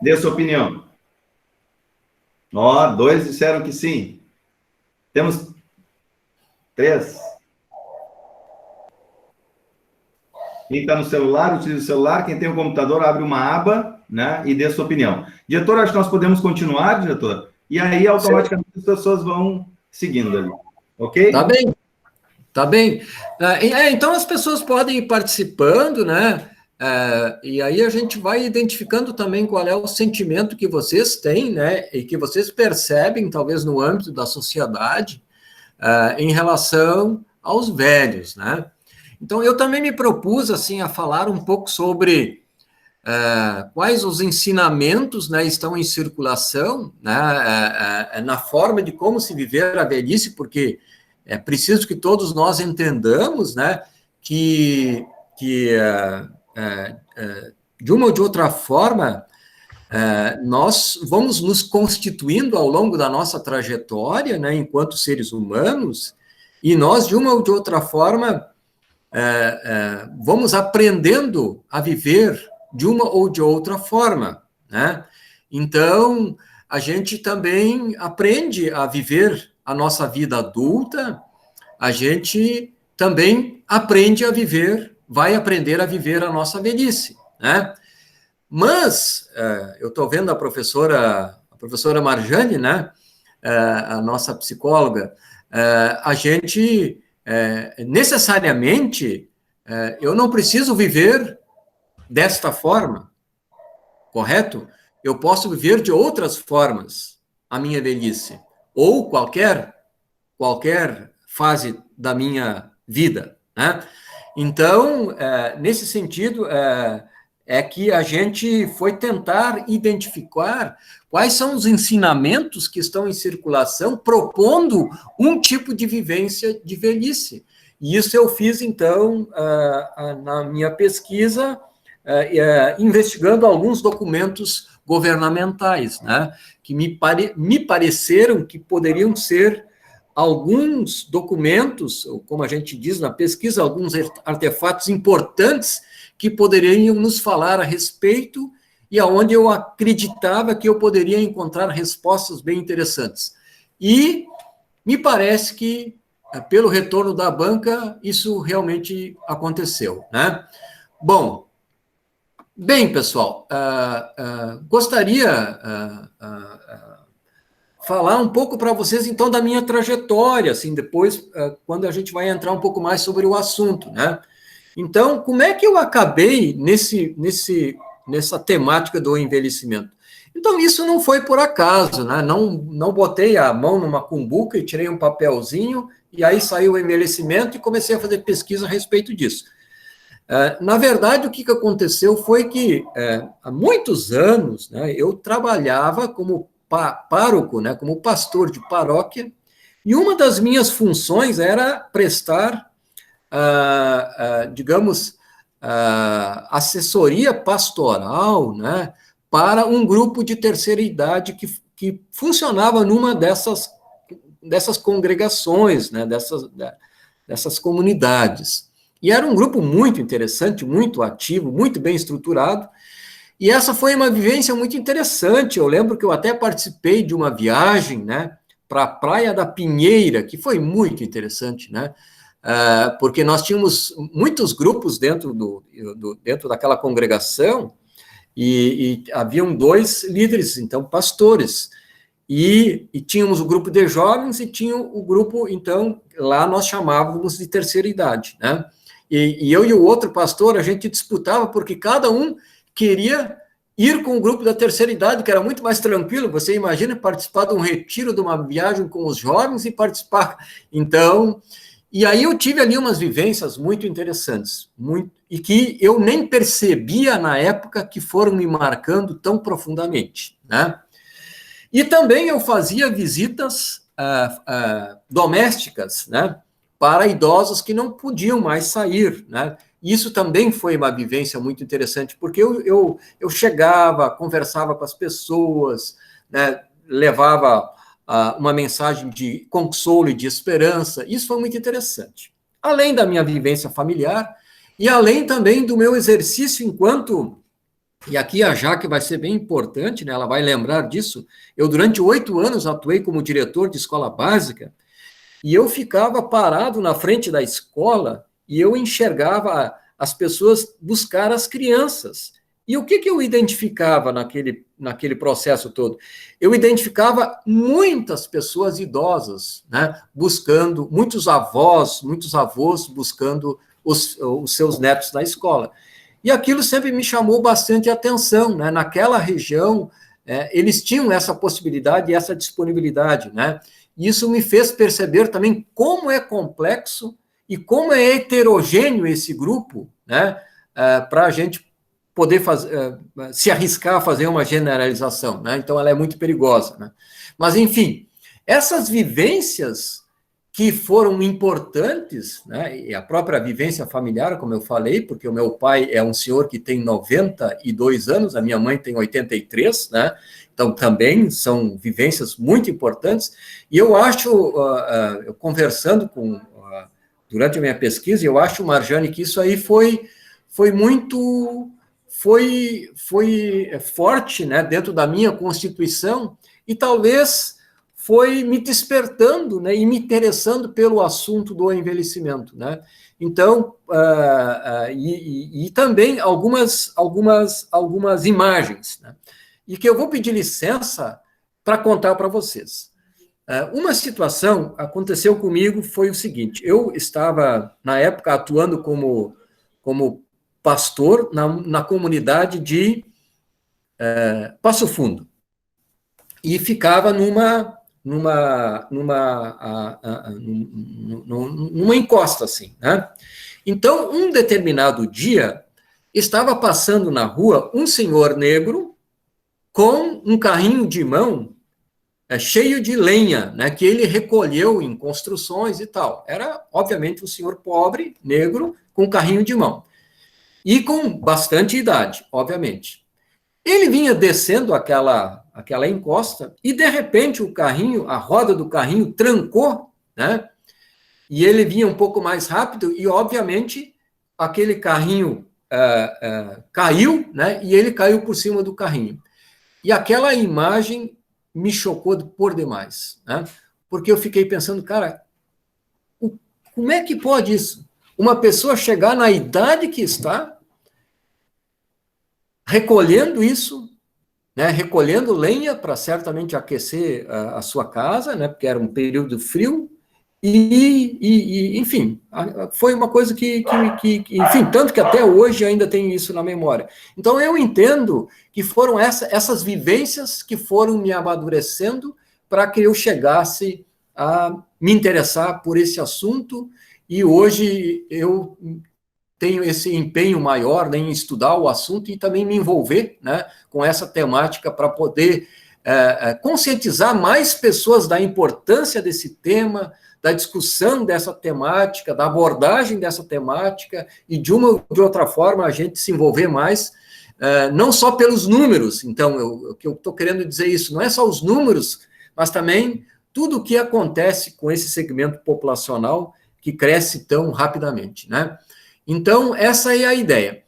Dê a sua opinião. Ó, 2 disseram que sim. Temos 3. Quem está no celular, utiliza o celular. Quem tem o computador, abre uma aba, né? E dê a sua opinião. Diretor, acho que nós podemos continuar, diretor. E aí, automaticamente, as pessoas vão seguindo ali. Ok? Tá bem. Tá bem. Então, as pessoas podem ir participando, né? E aí a gente vai identificando também qual é o sentimento que vocês têm, né? E que vocês percebem, talvez, no âmbito da sociedade, em relação aos velhos, né? Então, eu também me propus, assim, a falar um pouco sobre quais os ensinamentos, né, estão em circulação, né, na forma de como se viver a velhice, porque é preciso que todos nós entendamos, né, que de uma ou de outra forma, nós vamos nos constituindo ao longo da nossa trajetória, né, enquanto seres humanos, e nós, de uma ou de outra forma, vamos aprendendo a viver de uma ou de outra forma, né? Então, a gente também aprende a viver a nossa vida adulta, a gente também aprende a viver, vai aprender a viver a nossa velhice, né? Mas, eu estou vendo a professora Marjane, né? A nossa psicóloga, a gente... necessariamente, eu não preciso viver desta forma, correto? Eu posso viver de outras formas a minha velhice, ou qualquer fase da minha vida, né? Então, nesse sentido, é que a gente foi tentar identificar quais são os ensinamentos que estão em circulação, propondo um tipo de vivência de velhice. E isso eu fiz, então, na minha pesquisa, investigando alguns documentos governamentais, né, que me pareceram que poderiam ser alguns documentos, como a gente diz na pesquisa, alguns artefatos importantes que poderiam nos falar a respeito e aonde eu acreditava que eu poderia encontrar respostas bem interessantes. E me parece que, pelo retorno da banca, isso realmente aconteceu, né? Bem, pessoal, gostaria falar um pouco para vocês, então, da minha trajetória, assim, depois, quando a gente vai entrar um pouco mais sobre o assunto, né? Então, como é que eu acabei nessa temática do envelhecimento? Então, isso não foi por acaso, né? Não botei a mão numa cumbuca e tirei um papelzinho, e aí saiu o envelhecimento e comecei a fazer pesquisa a respeito disso. Na verdade, o que aconteceu foi que, há muitos anos, né, eu trabalhava como pároco, né, como pastor de paróquia, e uma das minhas funções era prestar, digamos, assessoria pastoral, né, para um grupo de terceira idade que funcionava numa dessas congregações, né, dessas comunidades. E era um grupo muito interessante, muito ativo, muito bem estruturado, e essa foi uma vivência muito interessante. Eu lembro que eu até participei de uma viagem, né, para a Praia da Pinheira, que foi muito interessante, né, porque nós tínhamos muitos grupos dentro daquela congregação, e haviam 2 líderes, então, pastores, e tínhamos o grupo de jovens e tinha o grupo, então, lá nós chamávamos de terceira idade, né, e eu e o outro pastor, a gente disputava, porque cada um queria ir com o grupo da terceira idade, que era muito mais tranquilo. Você imagina participar de um retiro, de uma viagem com os jovens e participar. Então, e aí eu tive ali umas vivências muito interessantes, e que eu nem percebia na época que foram me marcando tão profundamente, né? E também eu fazia visitas domésticas, né, para idosos que não podiam mais sair, né? Isso também foi uma vivência muito interessante, porque eu chegava, conversava com as pessoas, né, levava uma mensagem de consolo e de esperança. Isso foi muito interessante. Além da minha vivência familiar, e além também do meu exercício enquanto... E aqui a Jaque vai ser bem importante, né? Ela vai lembrar disso. Eu, durante 8 anos, atuei como diretor de escola básica, e eu ficava parado na frente da escola e eu enxergava as pessoas buscar as crianças. E o que eu identificava naquele processo todo? Eu identificava muitas pessoas idosas, né, buscando, muitos avós buscando os seus netos na escola. E aquilo sempre me chamou bastante atenção, né? Naquela região, eles tinham essa possibilidade e essa disponibilidade, né? E isso me fez perceber também como é complexo e como é heterogêneo esse grupo, né? Para a gente poder se arriscar a fazer uma generalização, né? Então, ela é muito perigosa, né? Mas, enfim, essas vivências que foram importantes, né? E a própria vivência familiar, como eu falei, porque o meu pai é um senhor que tem 92 anos, a minha mãe tem 83, né? Então, também são vivências muito importantes, e eu acho, eu conversando durante a minha pesquisa, eu acho, Marjane, que isso aí foi muito forte, né, dentro da minha constituição, e talvez foi me despertando, né, e me interessando pelo assunto do envelhecimento, né? Então, e também algumas imagens, né? E que eu vou pedir licença para contar para vocês. Uma situação aconteceu comigo, foi o seguinte: eu estava, na época, atuando como pastor na comunidade de Passo Fundo, e ficava numa encosta, assim, né? Então, um determinado dia, estava passando na rua um senhor negro com um carrinho de mão cheio de lenha, né, que ele recolheu em construções e tal. Era, obviamente, um senhor pobre, negro, com um carrinho de mão. E com bastante idade, obviamente. Ele vinha descendo aquela encosta e, de repente, a roda do carrinho trancou, né? E ele vinha um pouco mais rápido e, obviamente, aquele carrinho caiu, né? E ele caiu por cima do carrinho. E aquela imagem me chocou por demais, né? Porque eu fiquei pensando, cara, como é que pode isso? Uma pessoa chegar na idade que está, recolhendo isso, né, recolhendo lenha para certamente aquecer a sua casa, né, porque era um período frio, enfim, foi uma coisa que, enfim, tanto que até hoje ainda tenho isso na memória. Então, eu entendo que foram essas vivências que foram me amadurecendo para que eu chegasse a me interessar por esse assunto, e hoje eu tenho esse empenho maior, né, em estudar o assunto e também me envolver, né, com essa temática para poder conscientizar mais pessoas da importância desse tema, da discussão dessa temática, da abordagem dessa temática, e de uma ou de outra forma a gente se envolver mais, não só pelos números. Então, o que eu estou querendo dizer isso, não é só os números, mas também tudo o que acontece com esse segmento populacional que cresce tão rapidamente, né? Então, essa é a ideia.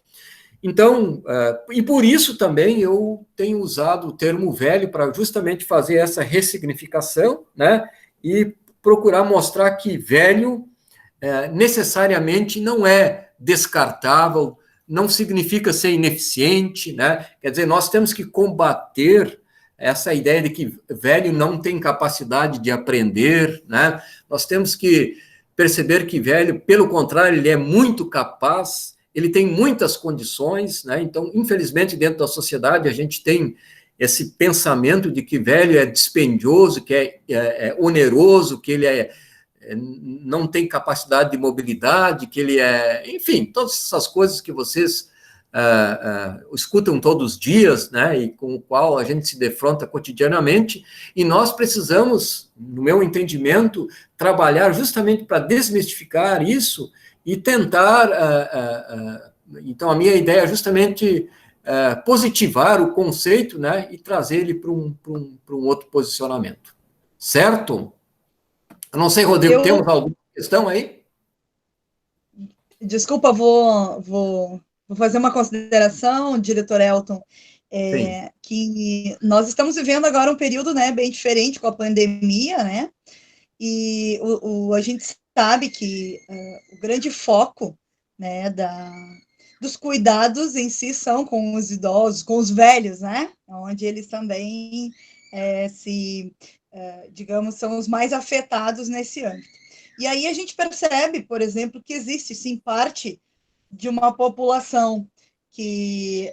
Então, e por isso também eu tenho usado o termo velho para justamente fazer essa ressignificação, né? E procurar mostrar que velho necessariamente não é descartável, não significa ser ineficiente, né? Quer dizer, nós temos que combater essa ideia de que velho não tem capacidade de aprender, né? Nós temos que perceber que velho, pelo contrário, ele é muito capaz, ele tem muitas condições, né? Então, infelizmente, dentro da sociedade, a gente tem esse pensamento de que velho é dispendioso, que é oneroso, que ele não tem capacidade de mobilidade, que ele enfim, todas essas coisas que vocês escutam todos os dias, né, e com o qual a gente se defronta cotidianamente, e nós precisamos, no meu entendimento, trabalhar justamente para desmistificar isso e tentar, então a minha ideia é justamente positivar o conceito, né, e trazer ele para um outro posicionamento. Certo? Eu não sei, Rodrigo, temos alguma questão aí? Desculpa, vou fazer uma consideração, diretor Elton, que nós estamos vivendo agora um período, né, bem diferente com a pandemia, né, e a gente sabe que o grande foco, né, dos cuidados em si são com os idosos, com os velhos, né, onde eles também digamos, são os mais afetados nesse âmbito. E aí a gente percebe, por exemplo, que existe, sim, parte de uma população que,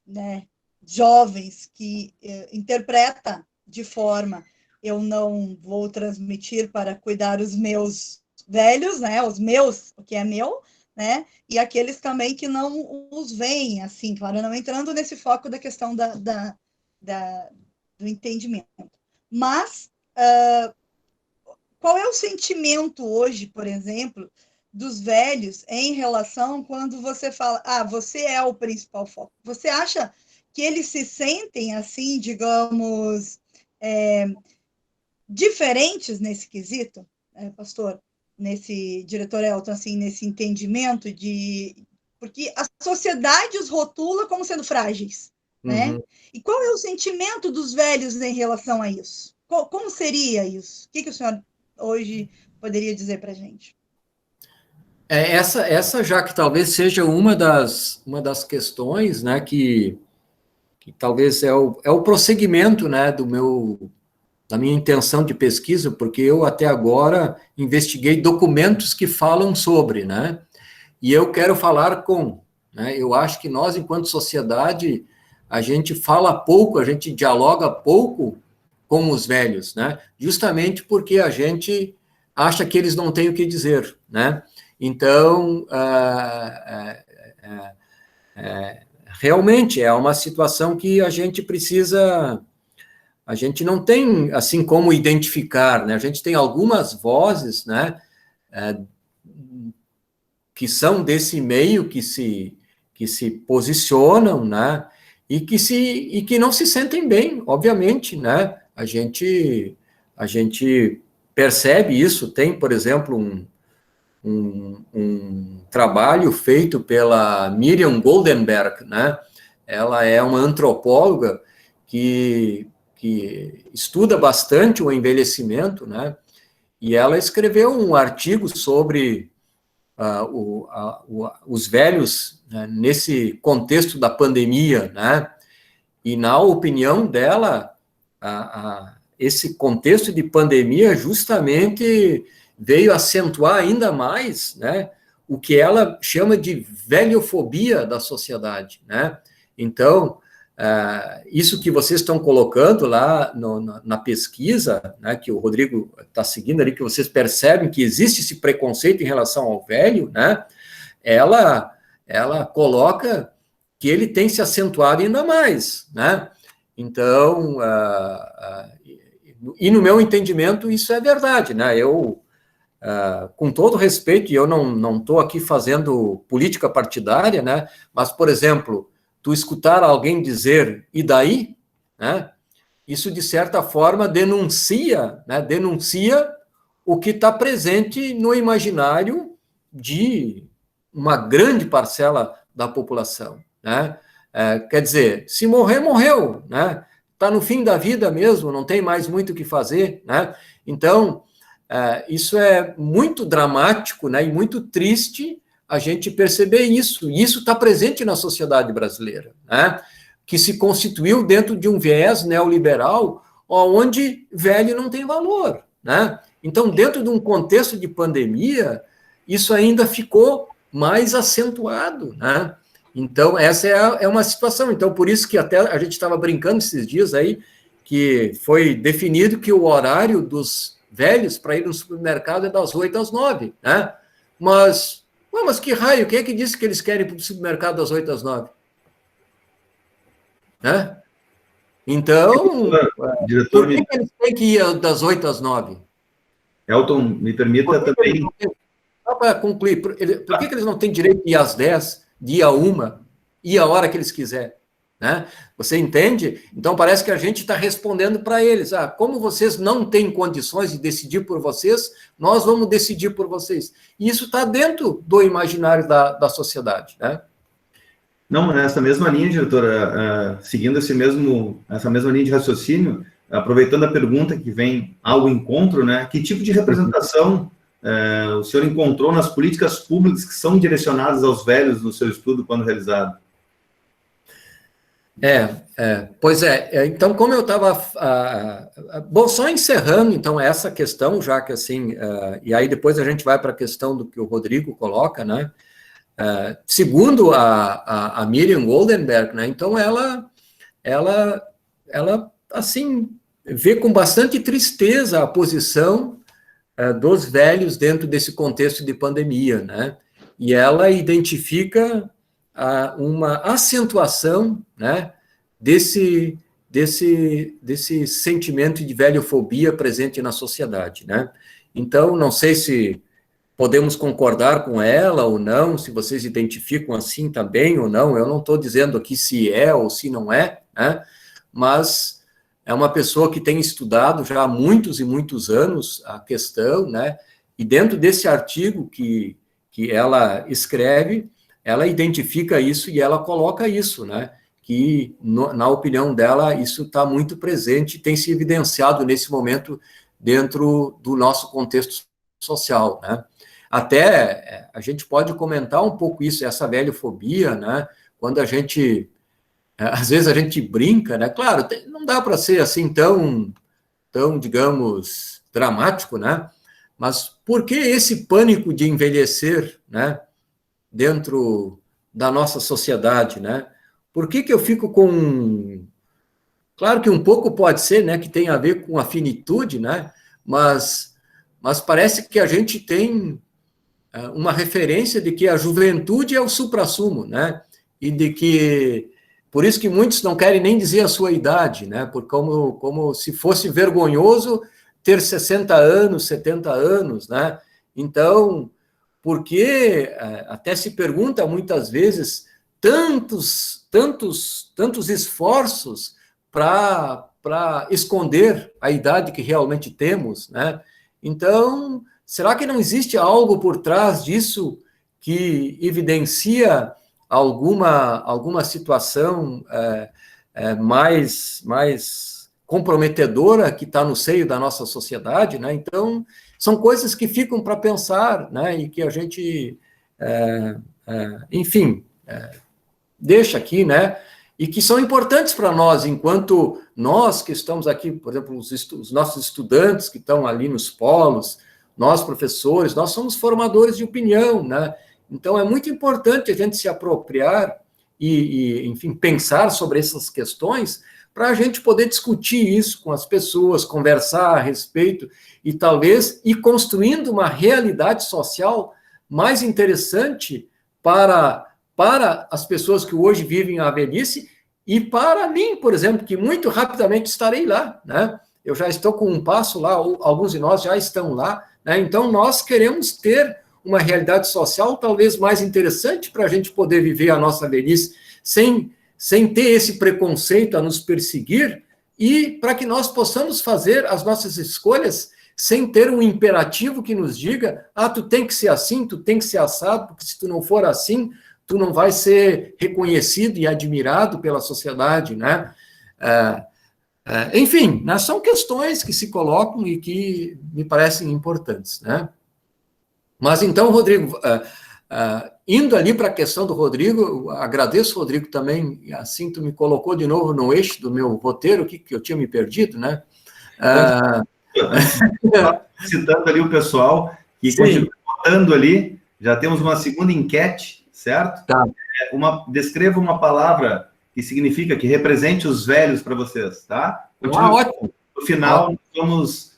né, jovens, que interpreta de forma, eu não vou transmitir para cuidar os meus velhos, né, os meus, o que é meu, né, e aqueles também que não os veem, assim, claro, não entrando nesse foco da questão do entendimento. Mas, qual é o sentimento hoje, por exemplo, dos velhos em relação quando você fala, você é o principal foco? Você acha que eles se sentem, assim, digamos, diferentes nesse quesito, pastor? Nesse, diretor Elton, assim, nesse entendimento porque a sociedade os rotula como sendo frágeis, né? E qual é o sentimento dos velhos em relação a isso? Como seria isso? O que o senhor hoje poderia dizer para a gente? Essa já que talvez seja uma das questões, né, que talvez é o prosseguimento, né, da minha intenção de pesquisa, porque eu até agora investiguei documentos que falam sobre, né, e eu quero falar né, eu acho que nós, enquanto sociedade, a gente fala pouco, a gente dialoga pouco com os velhos, né, justamente porque a gente acha que eles não têm o que dizer, né. Então, realmente é uma situação que a gente precisa, a gente não tem, assim, como identificar, né? A gente tem algumas vozes, né, que são desse meio, que se posicionam, né, e que não se sentem bem, obviamente, né? A gente percebe isso. Tem, por exemplo, um trabalho feito pela Miriam Goldenberg, né? Ela é uma antropóloga que estuda bastante o envelhecimento, né? E ela escreveu um artigo sobre os velhos, né, nesse contexto da pandemia, né? E na opinião dela, esse contexto de pandemia justamente veio acentuar ainda mais, né, o que ela chama de velhofobia da sociedade, né? Então, isso que vocês estão colocando lá na pesquisa, né, que o Rodrigo está seguindo ali, que vocês percebem que existe esse preconceito em relação ao velho, né? Ela coloca que ele tem se acentuado ainda mais, né? Então, e no meu entendimento, isso é verdade, né? Com todo respeito, e eu não estou aqui fazendo política partidária, né? Mas, por exemplo, tu escutar alguém dizer, e daí? Né? Isso, de certa forma, denuncia o que está presente no imaginário de uma grande parcela da população, né? Quer dizer, se morrer, morreu, né? Está no fim da vida mesmo, não tem mais muito o que fazer, né? Então, isso é muito dramático, né, e muito triste a gente perceber isso, e isso está presente na sociedade brasileira, né, que se constituiu dentro de um viés neoliberal, onde velho não tem valor, né. Então, dentro de um contexto de pandemia, isso ainda ficou mais acentuado, né. Então, essa é uma situação. Então, por isso que até a gente estava brincando esses dias aí, que foi definido que o horário dos velhos para ir no supermercado é das 8 às 9, né? Mas Ué, mas que raio, quem é que disse que eles querem ir para o supermercado das 8 às 9? Né? Então, diretor, por que eles têm que ir das 8 às 9? Elton, me permita também... Só para concluir, por que eles não têm direito de ir às 10, de ir a 1, ir a hora que eles quiserem? Né? Você entende? Então, parece que a gente está respondendo para eles. Como vocês não têm condições de decidir por vocês, nós vamos decidir por vocês. E isso está dentro do imaginário da sociedade. Né? Não, nessa mesma linha, diretora, seguindo essa mesma linha de raciocínio, aproveitando a pergunta que vem ao encontro, né, que tipo de representação o senhor encontrou nas políticas públicas que são direcionadas aos velhos no seu estudo quando realizado? Pois é. Então, como eu estava... bom, só encerrando, então, essa questão, já que assim... e aí depois a gente vai para a questão do que o Rodrigo coloca, né? Segundo a Miriam Goldenberg, né? Então, ela, assim, vê com bastante tristeza a posição dos velhos dentro desse contexto de pandemia, né? E ela identifica uma acentuação, né, desse sentimento de velhofobia presente na sociedade, né? Então, não sei se podemos concordar com ela ou não, se vocês identificam assim também ou não, eu não estou dizendo aqui se é ou se não é, né? Mas é uma pessoa que tem estudado já há muitos e muitos anos a questão, né? E dentro desse artigo que ela escreve, ela identifica isso e ela coloca isso, né? Que, na opinião dela, isso está muito presente, tem se evidenciado nesse momento dentro do nosso contexto social, né? Até a gente pode comentar um pouco isso, essa velhofobia, né? Quando a gente, às vezes a gente brinca, né? Claro, não dá para ser assim tão, digamos, dramático, né? Mas por que esse pânico de envelhecer, né? Dentro da nossa sociedade, né? Por que eu fico com... Claro que um pouco pode ser, né, que tem a ver com a finitude, né? Mas parece que a gente tem uma referência de que a juventude é o suprassumo, né? E de que... Por isso que muitos não querem nem dizer a sua idade, né? Por como se fosse vergonhoso ter 60 anos, 70 anos, né? Então... porque até se pergunta muitas vezes tantos esforços para esconder a idade que realmente temos, né? Então, será que não existe algo por trás disso que evidencia alguma situação mais comprometedora que está no seio da nossa sociedade, né? Então, são coisas que ficam para pensar, né? E que a gente, enfim, deixa aqui, né? E que são importantes para nós, enquanto nós que estamos aqui, por exemplo, os nossos estudantes que estão ali nos polos, nós professores, nós somos formadores de opinião, né? Então, é muito importante a gente se apropriar e enfim, pensar sobre essas questões para a gente poder discutir isso com as pessoas, conversar a respeito e talvez ir construindo uma realidade social mais interessante para as pessoas que hoje vivem a velhice e para mim, por exemplo, que muito rapidamente estarei lá, né? Eu já estou com um passo lá, alguns de nós já estão lá, né? Então nós queremos ter uma realidade social talvez mais interessante para a gente poder viver a nossa velhice sem ter esse preconceito a nos perseguir e para que nós possamos fazer as nossas escolhas sem ter um imperativo que nos diga, tu tem que ser assim, tu tem que ser assado, porque se tu não for assim, tu não vai ser reconhecido e admirado pela sociedade, né? Enfim, né, são questões que se colocam e que me parecem importantes, né? Mas então, Rodrigo, indo ali para a questão do Rodrigo, agradeço, Rodrigo, também, assim tu me colocou de novo no eixo do meu roteiro, que eu tinha me perdido, né? Citando ali o pessoal, que continua votando ali, já temos uma segunda enquete, certo? Tá. Descreva uma palavra que significa, que represente os velhos para vocês, tá? Ótimo. No final, vamos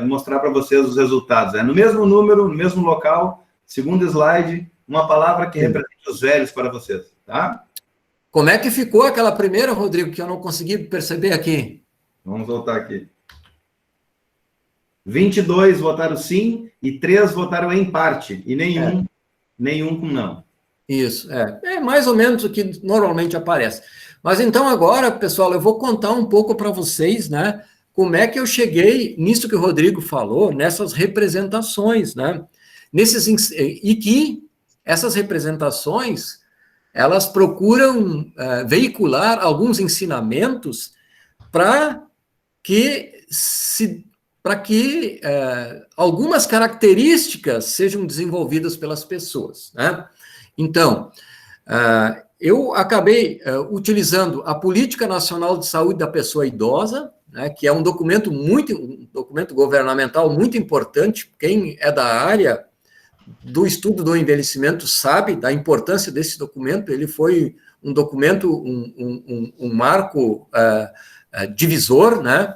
mostrar para vocês os resultados. No mesmo número, no mesmo local, segundo slide, uma palavra que represente os velhos para vocês, tá? Como é que ficou aquela primeira, Rodrigo, que eu não consegui perceber aqui? Vamos voltar aqui. 22 votaram sim e 3 votaram em parte. E nenhum com não. Isso, é mais ou menos o que normalmente aparece. Mas então agora, pessoal, eu vou contar um pouco para vocês, né, como é que eu cheguei nisso que o Rodrigo falou, nessas representações, né, e que essas representações, elas procuram veicular alguns ensinamentos para que algumas características sejam desenvolvidas pelas pessoas, né? Então, eu acabei utilizando a Política Nacional de Saúde da Pessoa Idosa, né, que é um documento governamental muito importante. Quem é da área do estudo do envelhecimento sabe da importância desse documento. Ele foi um documento, um marco divisor, né,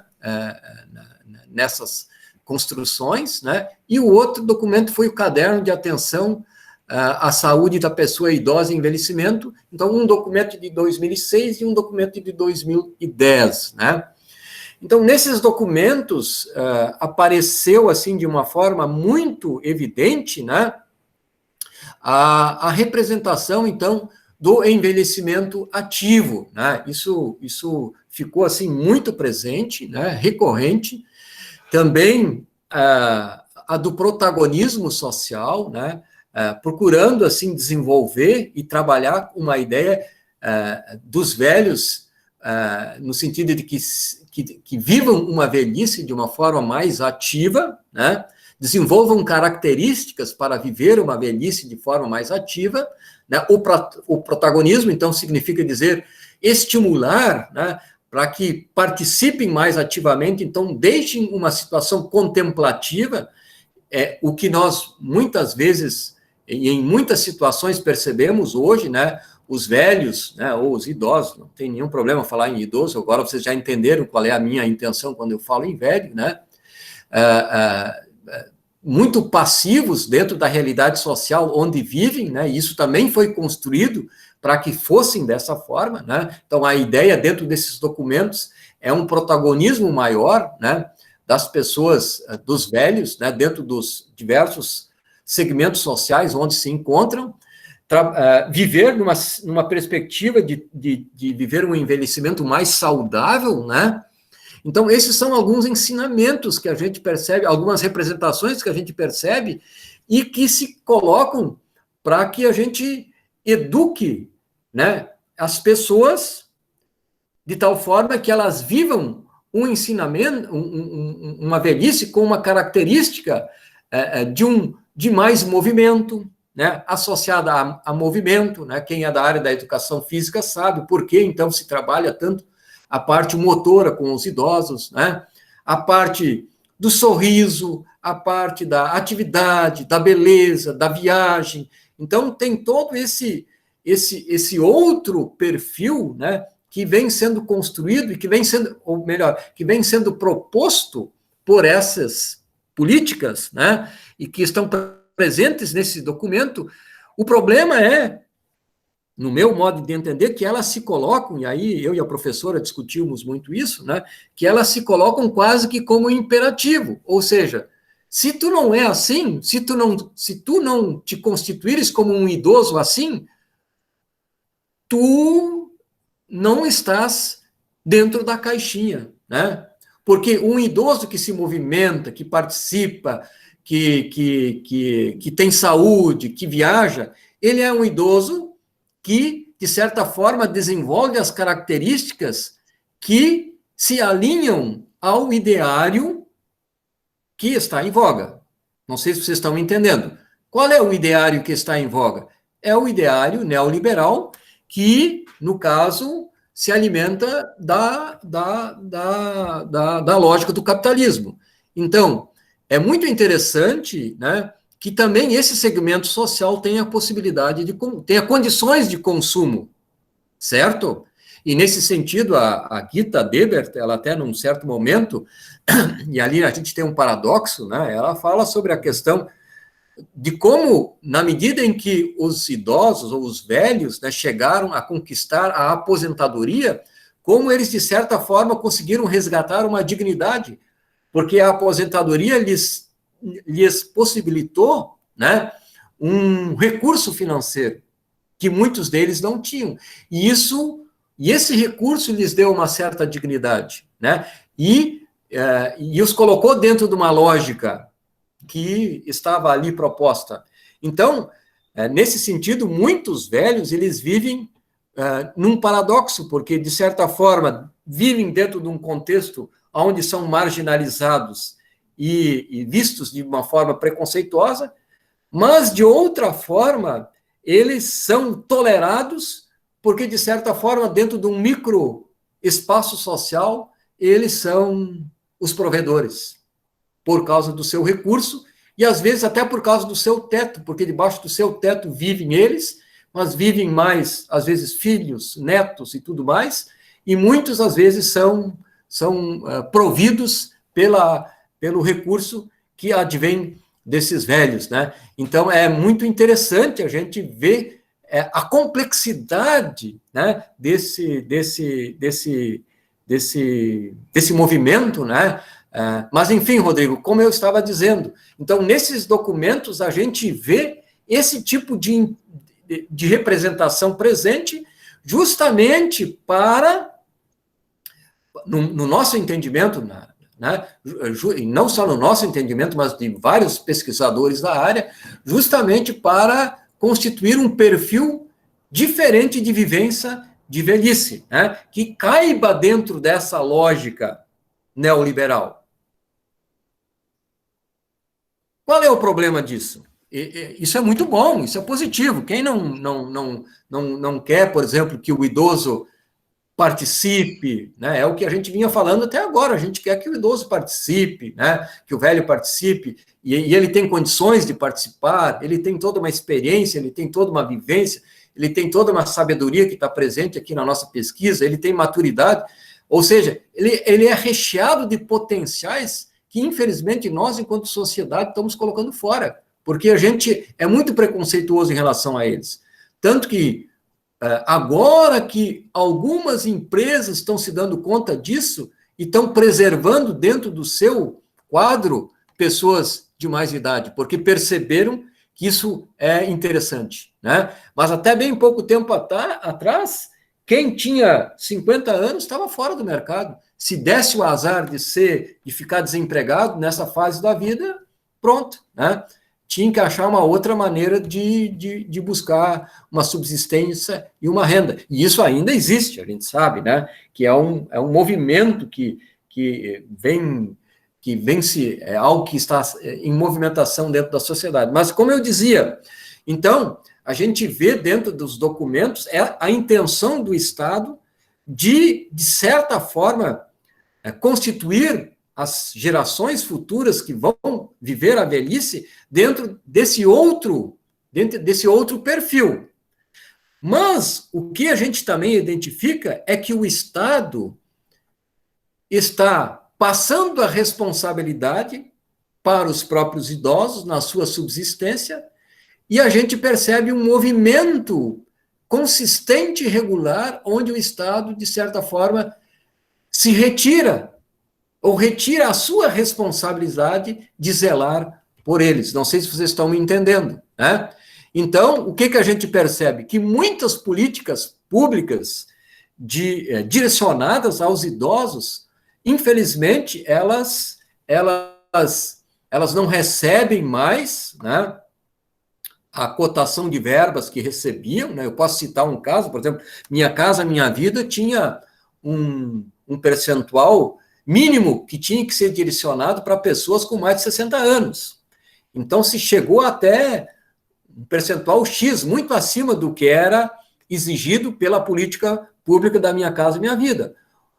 nessas construções, né? E o outro documento foi o Caderno de Atenção à Saúde da Pessoa Idosa e Envelhecimento. Então, um documento de 2006 e um documento de 2010, né? Então, nesses documentos, apareceu, assim, de uma forma muito evidente, né, a representação, então, do envelhecimento ativo, né? Isso ficou, assim, muito presente, né, recorrente. Também a do protagonismo social, né, procurando, assim, desenvolver e trabalhar uma ideia dos velhos, no sentido de que vivam uma velhice de uma forma mais ativa, né, desenvolvam características para viver uma velhice de forma mais ativa, né. O protagonismo, então, significa dizer estimular, né, para que participem mais ativamente, então deixem uma situação contemplativa, o que nós muitas vezes, e em muitas situações percebemos hoje, né, os velhos, né, ou os idosos, não tem nenhum problema falar em idoso, agora vocês já entenderam qual é a minha intenção quando eu falo em velho, né, muito passivos dentro da realidade social onde vivem, né, e isso também foi construído para que fossem dessa forma, né? Então, a ideia dentro desses documentos é um protagonismo maior, né, das pessoas, dos velhos, né, dentro dos diversos segmentos sociais onde se encontram, viver numa perspectiva de viver um envelhecimento mais saudável, né? Então, esses são alguns ensinamentos que a gente percebe, algumas representações que a gente percebe e que se colocam para que a gente eduque, né, as pessoas de tal forma que elas vivam um ensinamento, uma velhice com uma característica de mais movimento, né, associada a movimento, né, quem é da área da educação física sabe por que, então, se trabalha tanto a parte motora com os idosos, né, a parte do sorriso, a parte da atividade, da beleza, da viagem. Então, tem todo esse outro perfil, né, que vem sendo construído e que vem sendo, ou melhor, que vem sendo proposto por essas políticas, né, e que estão presentes nesse documento. O problema é, no meu modo de entender, que elas se colocam, e aí eu e a professora discutimos muito isso, né, que elas se colocam quase que como imperativo, ou seja, se tu não é assim, se tu não te constituires como um idoso assim, tu não estás dentro da caixinha, né? Porque um idoso que se movimenta, que participa, que tem saúde, que viaja, ele é um idoso que, de certa forma, desenvolve as características que se alinham ao ideário que está em voga. Não sei se vocês estão entendendo. Qual é o ideário que está em voga? É o ideário neoliberal que, no caso, se alimenta da lógica do capitalismo. Então, é muito interessante, né, que também esse segmento social tenha possibilidade tenha condições de consumo, certo? E, nesse sentido, a Gita Debert, ela até, num certo momento, e ali a gente tem um paradoxo, né, ela fala sobre a questão de como, na medida em que os idosos ou os velhos, né, chegaram a conquistar a aposentadoria, como eles, de certa forma, conseguiram resgatar uma dignidade, porque a aposentadoria lhes possibilitou, né, um recurso financeiro que muitos deles não tinham. E esse recurso lhes deu uma certa dignidade, né? E os colocou dentro de uma lógica que estava ali proposta. Então, nesse sentido, muitos velhos, eles vivem num paradoxo, porque, de certa forma, vivem dentro de um contexto onde são marginalizados e vistos de uma forma preconceituosa, mas, de outra forma, eles são tolerados porque, de certa forma, dentro de um micro espaço social, eles são os provedores, por causa do seu recurso, e às vezes até por causa do seu teto, porque debaixo do seu teto vivem eles, mas vivem mais, às vezes, filhos, netos e tudo mais, e muitos, às vezes, são providos pelo recurso que advém desses velhos, né? Então, é muito interessante a gente ver a complexidade, né, desse movimento, né? Mas, enfim, Rodrigo, como eu estava dizendo, então, nesses documentos, a gente vê esse tipo de representação presente justamente para, no nosso entendimento, né, e não só no nosso entendimento, mas de vários pesquisadores da área, justamente para constituir um perfil diferente de vivência de velhice, né, que caiba dentro dessa lógica neoliberal. Qual é o problema disso? Isso é muito bom, isso é positivo. Quem não quer, por exemplo, que o idoso participe, né? É o que a gente vinha falando até agora, a gente quer que o idoso participe, né? Que o velho participe, e ele tem condições de participar, ele tem toda uma experiência, ele tem toda uma vivência, ele tem toda uma sabedoria que está presente aqui na nossa pesquisa, ele tem maturidade, ou seja, ele é recheado de potenciais que, infelizmente, nós, enquanto sociedade, estamos colocando fora, porque a gente é muito preconceituoso em relação a eles. Tanto que, agora que algumas empresas estão se dando conta disso e estão preservando dentro do seu quadro pessoas de mais idade, porque perceberam que isso é interessante, né? Mas até bem pouco tempo atrás, quem tinha 50 anos estava fora do mercado. Se desse o azar de ficar desempregado nessa fase da vida, pronto, né? Tinha que achar uma outra maneira de buscar uma subsistência e uma renda. E isso ainda existe, a gente sabe, né? Que é um movimento que é algo que está em movimentação dentro da sociedade. Mas, como eu dizia, então, a gente vê dentro dos documentos a intenção do Estado de certa forma, constituir as gerações futuras que vão viver a velhice dentro desse outro perfil. Mas o que a gente também identifica é que o Estado está passando a responsabilidade para os próprios idosos na sua subsistência, e a gente percebe um movimento consistente e regular, onde o Estado, de certa forma, se retira a sua responsabilidade de zelar por eles. Não sei se vocês estão me entendendo, né? Então, o que a gente percebe? Que muitas políticas públicas direcionadas aos idosos, infelizmente, elas não recebem mais, né, a cotação de verbas que recebiam, né? Eu posso citar um caso, por exemplo, Minha Casa Minha Vida tinha um percentual mínimo que tinha que ser direcionado para pessoas com mais de 60 anos. Então, se chegou até um percentual X, muito acima do que era exigido pela política pública da Minha Casa Minha Vida.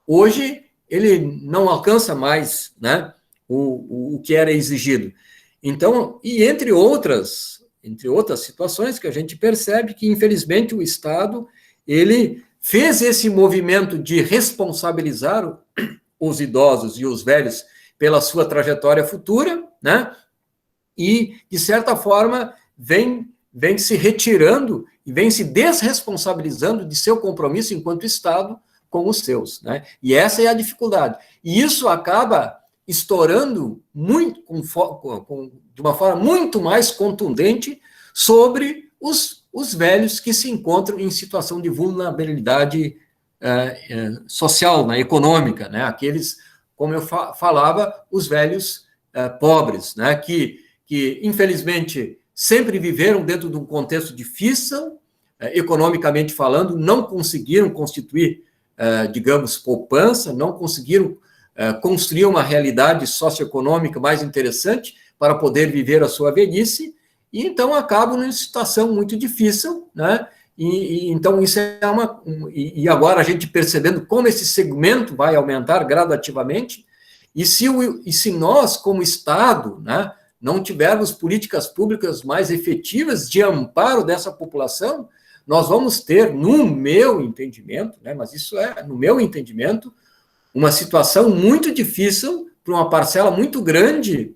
Hoje, ele não alcança mais, né, o que era exigido. Então, e entre outras situações que a gente percebe que, infelizmente, o Estado, ele fez esse movimento de responsabilizar os idosos e os velhos pela sua trajetória futura, né? e, de certa forma, vem se retirando e vem se desresponsabilizando de seu compromisso enquanto Estado com os seus, né? E essa é a dificuldade. E isso acaba estourando muito, de uma forma muito mais contundente sobre os velhos que se encontram em situação de vulnerabilidade social, né, econômica, né? Aqueles, como eu falava, os velhos pobres, né? Que infelizmente sempre viveram dentro de um contexto difícil, economicamente falando, não conseguiram constituir, digamos, poupança, não conseguiram construir uma realidade socioeconômica mais interessante para poder viver a sua velhice, e então acabam numa situação muito difícil, né? Então isso é e agora a gente percebendo como esse segmento vai aumentar gradativamente, e se nós, como Estado, né, não tivermos políticas públicas mais efetivas de amparo dessa população, nós vamos ter, no meu entendimento, né, mas isso é, no meu entendimento, uma situação muito difícil para uma parcela muito grande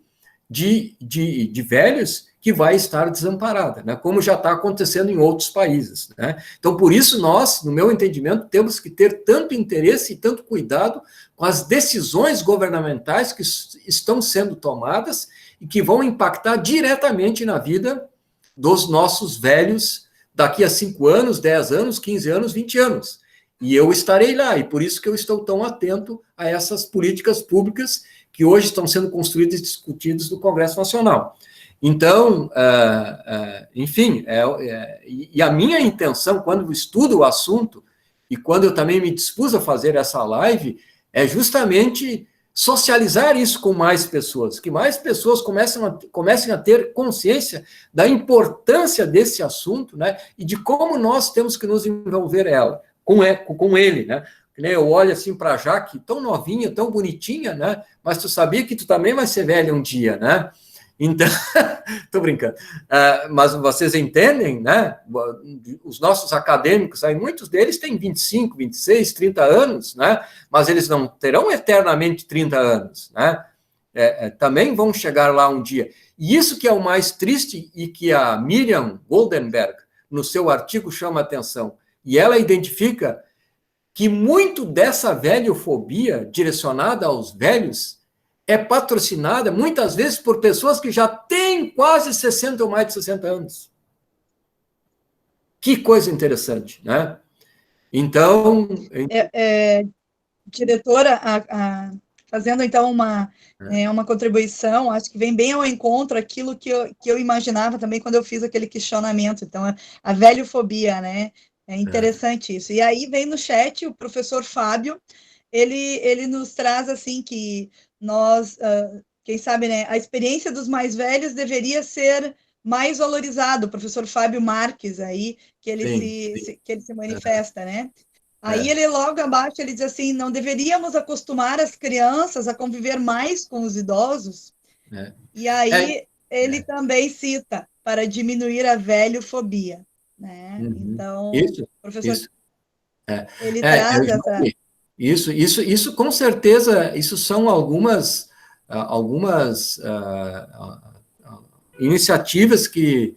de velhos que vai estar desamparada, né, como já está acontecendo em outros países, né? Então, por isso, nós, no meu entendimento, temos que ter tanto interesse e tanto cuidado com as decisões governamentais que estão sendo tomadas e que vão impactar diretamente na vida dos nossos velhos daqui a 5 anos, 10 anos, 15 anos, 20 anos. E eu estarei lá, e por isso que eu estou tão atento a essas políticas públicas que hoje estão sendo construídas e discutidas no Congresso Nacional. Então, enfim, e a minha intenção, quando estudo o assunto, e quando eu também me dispus a fazer essa live, é justamente socializar isso com mais pessoas, que mais pessoas comecem a ter consciência da importância desse assunto, né, e de como nós temos que nos envolver com ele, né? Eu olho assim para a Jaque, tão novinha, tão bonitinha, né? Mas tu sabia que tu também vai ser velha um dia, né? Então, estou brincando. Mas vocês entendem, né? Os nossos acadêmicos, aí, muitos deles têm 25, 26, 30 anos, né? Mas eles não terão eternamente 30 anos, né? Também vão chegar lá um dia. E isso que é o mais triste e que a Miriam Goldenberg, no seu artigo, chama a atenção. E ela identifica que muito dessa velhofobia direcionada aos velhos é patrocinada, muitas vezes, por pessoas que já têm quase 60 ou mais de 60 anos. Que coisa interessante, né? Então... Diretora, fazendo, então, uma contribuição, acho que vem bem ao encontro aquilo que eu imaginava também quando eu fiz aquele questionamento. Então, a velhofobia, né? É interessante isso. E aí vem no chat o professor Fábio, ele nos traz, assim, que nós, quem sabe, né, a experiência dos mais velhos deveria ser mais valorizado, o professor Fábio Marques, aí, que ele se manifesta, né? Aí ele, logo abaixo, ele diz assim, não deveríamos acostumar as crianças a conviver mais com os idosos? E aí ele também cita, para diminuir a velhofobia, né? Então, professor, ele traz essa... Isso com certeza, isso são algumas iniciativas que,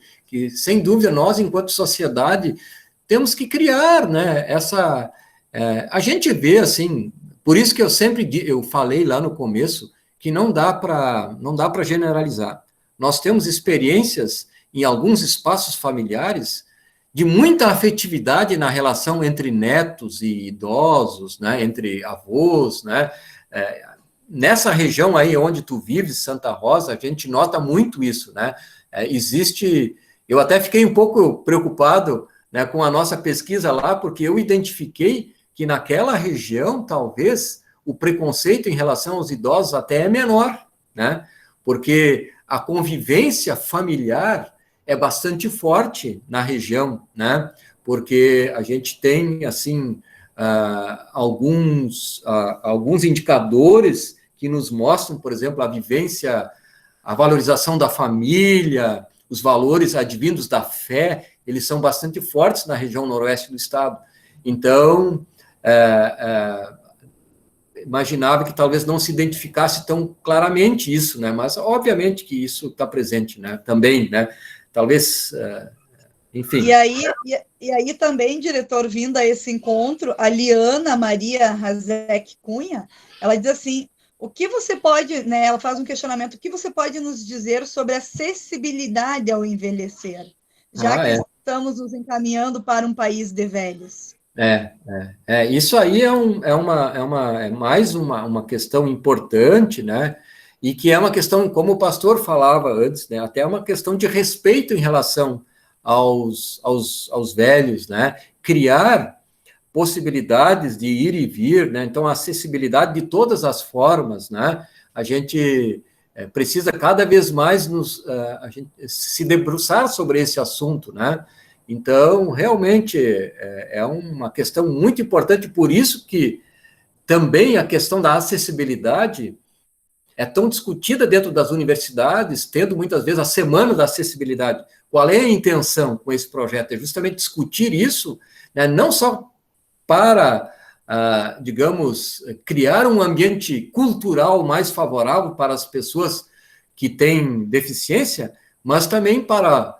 sem dúvida, nós, enquanto sociedade, temos que criar, né? A gente vê, assim, por isso que eu falei lá no começo, que não dá para generalizar. Nós temos experiências em alguns espaços familiares de muita afetividade na relação entre netos e idosos, né, entre avós, né? Nessa região aí onde tu vives, Santa Rosa, a gente nota muito isso, né? Eu até fiquei um pouco preocupado, né, com a nossa pesquisa lá, porque eu identifiquei que naquela região, talvez, o preconceito em relação aos idosos até é menor, né? Porque a convivência familiar é bastante forte na região, né? Porque a gente tem, assim, alguns indicadores que nos mostram, por exemplo, a vivência, a valorização da família, os valores advindos da fé, eles são bastante fortes na região noroeste do estado. Então, imaginava que talvez não se identificasse tão claramente isso, né? Mas, obviamente, que isso está presente, né? Também, né? Talvez, enfim. E aí também, diretor, vindo a esse encontro, a Liana Maria Razek Cunha, ela diz assim, o que você pode, né? Ela faz um questionamento, o que você pode nos dizer sobre a acessibilidade ao envelhecer, já que estamos nos encaminhando para um país de velhos? Isso aí é mais uma questão importante, né? E que é uma questão, como o pastor falava antes, né? Até uma questão de respeito em relação aos velhos, né? Criar possibilidades de ir e vir, né? Então, a acessibilidade de todas as formas, né? A gente precisa cada vez mais a gente se debruçar sobre esse assunto, né? Então, realmente, é uma questão muito importante, por isso que também a questão da acessibilidade é tão discutida dentro das universidades, tendo muitas vezes a Semana da Acessibilidade. Qual é a intenção com esse projeto? É justamente discutir isso, né, não só para, digamos, criar um ambiente cultural mais favorável para as pessoas que têm deficiência, mas também para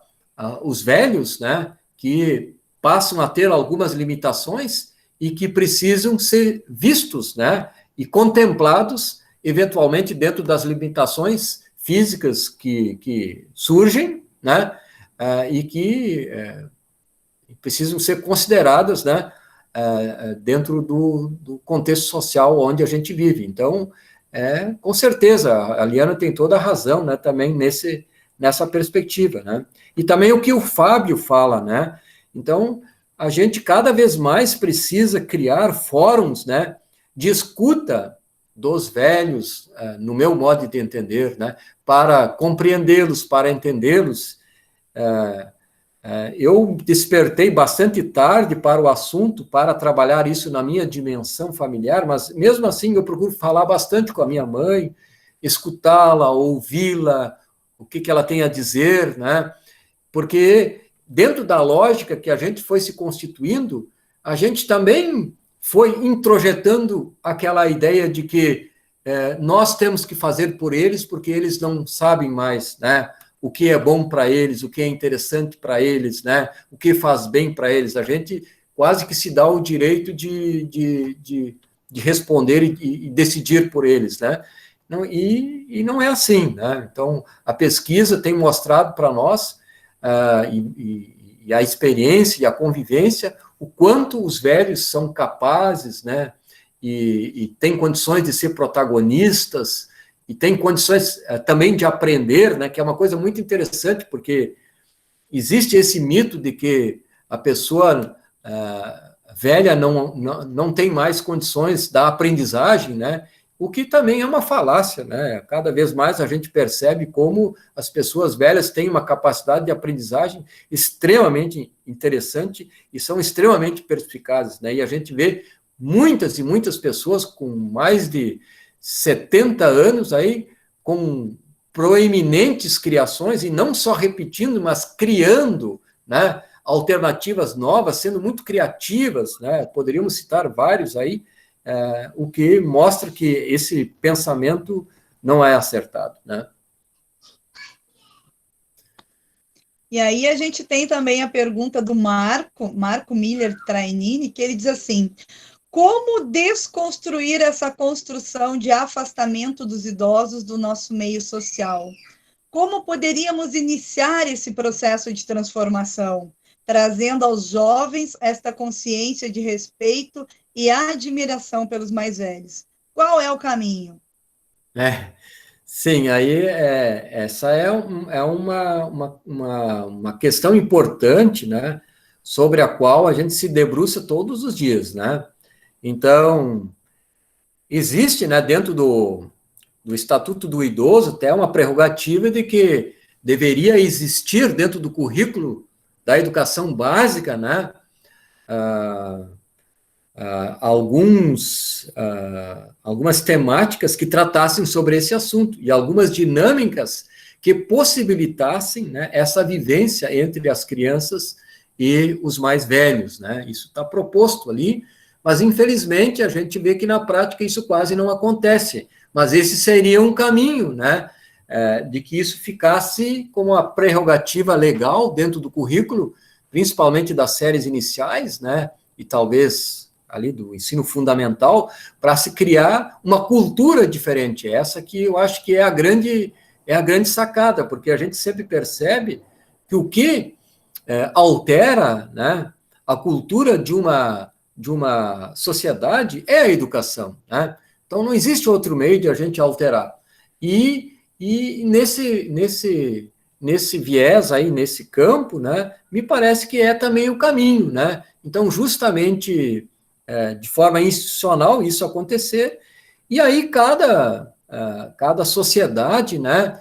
os velhos, né, que passam a ter algumas limitações e que precisam ser vistos, né, e contemplados, eventualmente, dentro das limitações físicas que surgem, né, e que precisam ser consideradas, né, dentro do contexto social onde a gente vive. Então, com certeza, a Liana tem toda a razão, né, também nessa perspectiva, né? E também o que o Fábio fala, né? Então, a gente cada vez mais precisa criar fóruns, né, de escuta dos velhos, no meu modo de entender, né, para compreendê-los, para entendê-los. Eu despertei bastante tarde para o assunto, para trabalhar isso na minha dimensão familiar, mas mesmo assim eu procuro falar bastante com a minha mãe, escutá-la, ouvi-la, o que ela tem a dizer, né? Porque dentro da lógica que a gente foi se constituindo, a gente também foi introjetando aquela ideia de que nós temos que fazer por eles porque eles não sabem mais, né? O que é bom para eles, o que é interessante para eles, né? O que faz bem para eles. A gente quase que se dá o direito de responder e decidir por eles, né? Não, e não é assim, né? Então, a pesquisa tem mostrado para nós, e a experiência e a convivência, o quanto os velhos são capazes, né? E têm condições de ser protagonistas, e têm condições também de aprender, né? Que é uma coisa muito interessante, porque existe esse mito de que a pessoa velha não tem mais condições da aprendizagem, né? O que também é uma falácia, né? Cada vez mais a gente percebe como as pessoas velhas têm uma capacidade de aprendizagem extremamente interessante e são extremamente perspicazes, né? E a gente vê muitas e muitas pessoas com mais de 70 anos aí, com proeminentes criações, e não só repetindo, mas criando, né, alternativas novas, sendo muito criativas, né? Poderíamos citar vários aí, o que mostra que esse pensamento não é acertado, né? E aí a gente tem também a pergunta do Marco Miller Trainini, que ele diz assim, como desconstruir essa construção de afastamento dos idosos do nosso meio social? Como poderíamos iniciar esse processo de transformação, trazendo aos jovens esta consciência de respeito e admiração pelos mais velhos? Qual é o caminho? Sim, aí essa é uma questão importante, né, sobre a qual a gente se debruça todos os dias, né? Então, existe, né, dentro do Estatuto do Idoso até uma prerrogativa de que deveria existir dentro do currículo da educação básica, né, algumas temáticas que tratassem sobre esse assunto e algumas dinâmicas que possibilitassem, né, essa vivência entre as crianças e os mais velhos, né? Isso está proposto ali, mas infelizmente a gente vê que na prática isso quase não acontece. Mas esse seria um caminho, né, de que isso ficasse como uma prerrogativa legal dentro do currículo, principalmente das séries iniciais, né, e talvez ali do ensino fundamental, para se criar uma cultura diferente. Essa que eu acho que é a grande sacada, porque a gente sempre percebe que o que altera, né, a cultura de uma sociedade é a educação, né? Então, não existe outro meio de a gente alterar. E nesse viés aí, nesse campo, né, me parece que é também o caminho, né? Então, justamente de forma institucional isso acontecer, e aí cada sociedade, né,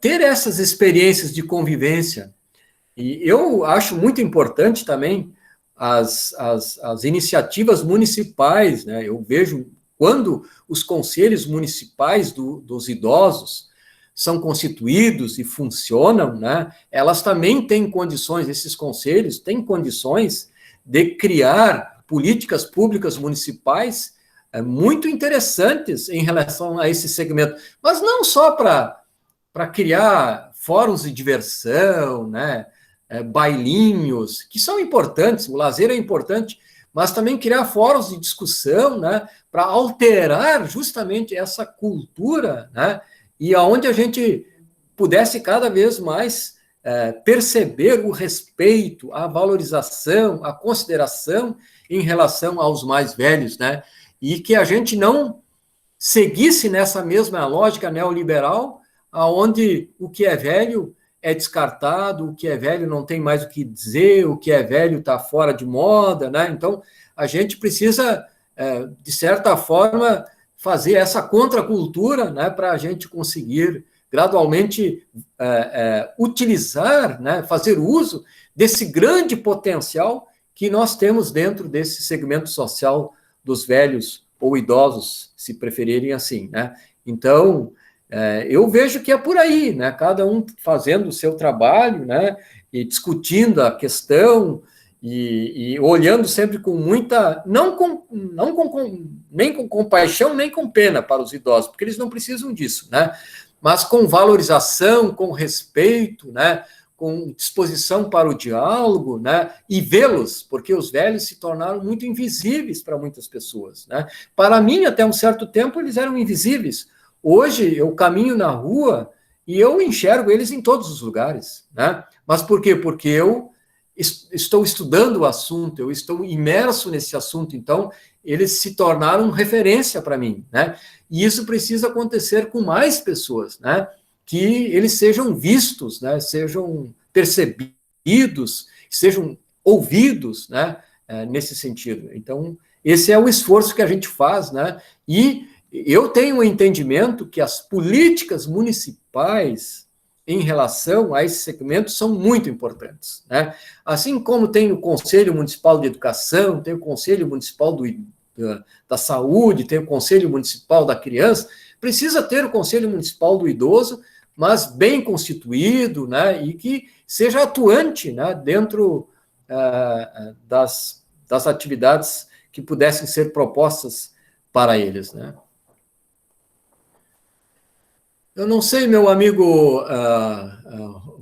ter essas experiências de convivência. E eu acho muito importante também as iniciativas municipais, né? Eu vejo quando os conselhos municipais dos idosos são constituídos e funcionam, né? Elas também têm condições, esses conselhos têm condições de criar políticas públicas municipais muito interessantes em relação a esse segmento, mas não só para criar fóruns de diversão, né? Bailinhos, que são importantes, o lazer é importante, mas também criar fóruns de discussão, né, para alterar justamente essa cultura, né, e aonde a gente pudesse cada vez mais perceber o respeito, a valorização, a consideração em relação aos mais velhos, né, e que a gente não seguisse nessa mesma lógica neoliberal, aonde o que é velho é descartado, o que é velho não tem mais o que dizer, o que é velho está fora de moda, né? Então, a gente precisa, de certa forma, fazer essa contracultura, né, para a gente conseguir gradualmente utilizar, né, fazer uso desse grande potencial que nós temos dentro desse segmento social dos velhos ou idosos, se preferirem assim, né? Então, eu vejo que é por aí, né? Cada um fazendo o seu trabalho, né? E discutindo a questão e olhando sempre com muita, nem com compaixão, nem com pena para os idosos, porque eles não precisam disso, né? Mas com valorização, com respeito, né? Com disposição para o diálogo, né? E vê-los, porque os velhos se tornaram muito invisíveis para muitas pessoas, né? Para mim, até um certo tempo, eles eram invisíveis. Hoje, eu caminho na rua e eu enxergo eles em todos os lugares, né? Mas por quê? Porque eu estou estudando o assunto, eu estou imerso nesse assunto, então eles se tornaram referência para mim, né? E isso precisa acontecer com mais pessoas, né? Que eles sejam vistos, né? Sejam percebidos, sejam ouvidos, né? Nesse sentido. Então, esse é o esforço que a gente faz, né? E eu tenho um entendimento que as políticas municipais em relação a esse segmento são muito importantes, né? Assim como tem o Conselho Municipal de Educação, tem o Conselho Municipal da Saúde, tem o Conselho Municipal da Criança, precisa ter o Conselho Municipal do Idoso, mas bem constituído, né? E que seja atuante, né? Dentro das atividades que pudessem ser propostas para eles, né? Eu não sei, meu amigo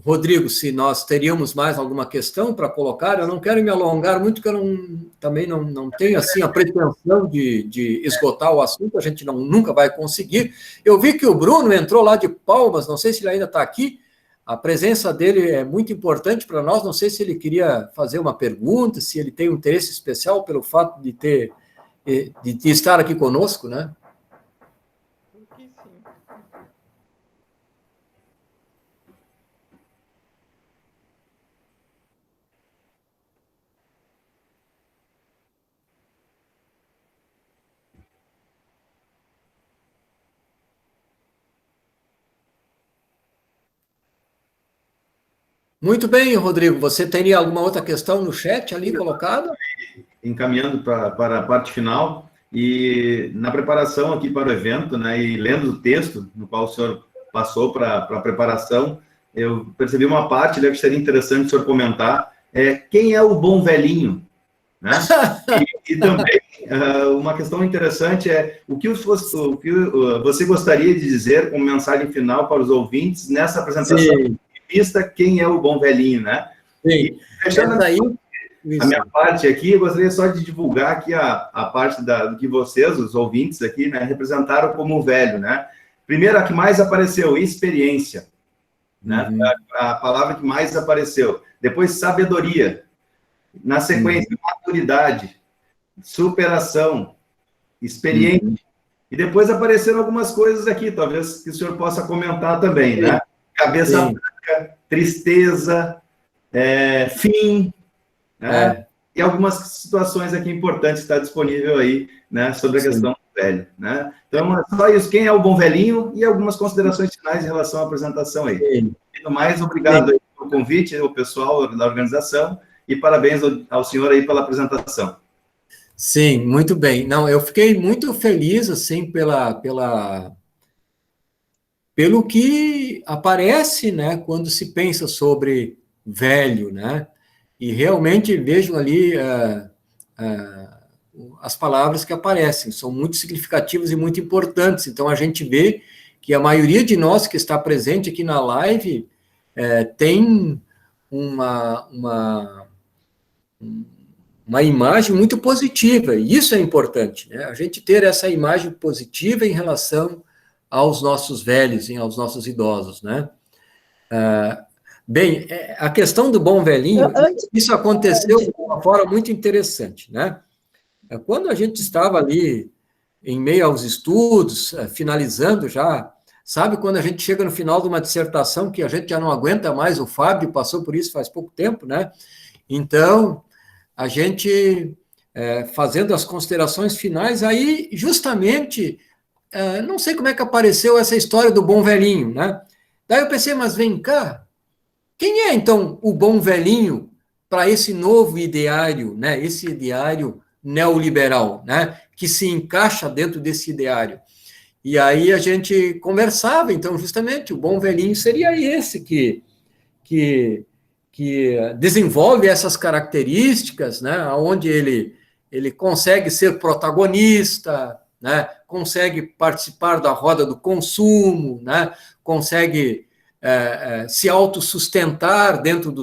Rodrigo, se nós teríamos mais alguma questão para colocar. Eu não quero me alongar muito, porque eu também não tenho assim, a pretensão de esgotar o assunto, a gente nunca vai conseguir. Eu vi que o Bruno entrou lá de Palmas, não sei se ele ainda está aqui. A presença dele é muito importante para nós, não sei se ele queria fazer uma pergunta, se ele tem um interesse especial pelo fato de estar aqui conosco, né? Muito bem, Rodrigo. Você teria alguma outra questão no chat ali colocada? Encaminhando para a parte final, e na preparação aqui para o evento, né, e lendo o texto no qual o senhor passou para a preparação, eu percebi uma parte que seria interessante o senhor comentar, quem é o bom velhinho? né? E também, uma questão interessante é o que você gostaria de dizer como mensagem final para os ouvintes nessa apresentação, Sim. vista quem é o bom velhinho, né? Sim. E, fechando a minha parte aqui, eu gostaria só de divulgar aqui a parte do que vocês, os ouvintes aqui, né, representaram como velho, né? Primeiro, a que mais apareceu, experiência, né? A palavra que mais apareceu. Depois, sabedoria. Na sequência, maturidade, superação, experiência. E depois apareceram algumas coisas aqui, talvez que o senhor possa comentar também, né? Cabeça branca, tristeza, fim, né? E algumas situações aqui importantes que está disponível aí, né, sobre a questão do velho, né? Então, só isso, quem é o bom velhinho e algumas considerações finais em relação à apresentação aí. E no mais, obrigado aí pelo convite, o pessoal da organização, e parabéns ao senhor aí pela apresentação. Sim, muito bem. Não, eu fiquei muito feliz, assim, pelo que aparece, né, quando se pensa sobre velho, né? E realmente vejo ali as palavras que aparecem, são muito significativas e muito importantes. Então, a gente vê que a maioria de nós que está presente aqui na live tem uma imagem muito positiva, e isso é importante, né? A gente ter essa imagem positiva em relação aos nossos velhos, aos nossos idosos, né? Bem, a questão do bom velhinho, isso aconteceu de uma forma muito interessante, né? Quando a gente estava ali em meio aos estudos, finalizando já, sabe quando a gente chega no final de uma dissertação que a gente já não aguenta mais, o Fábio passou por isso faz pouco tempo, né? Então, a gente fazendo as considerações finais, aí justamente, não sei como é que apareceu essa história do bom velhinho, né? Daí eu pensei, mas vem cá, quem é, então, o bom velhinho para esse novo ideário, né? Esse ideário neoliberal, né? Que se encaixa dentro desse ideário. E aí a gente conversava, então, justamente, o bom velhinho seria esse que desenvolve essas características, né? Onde ele consegue ser protagonista, né? Consegue participar da roda do consumo, né? Consegue se autossustentar dentro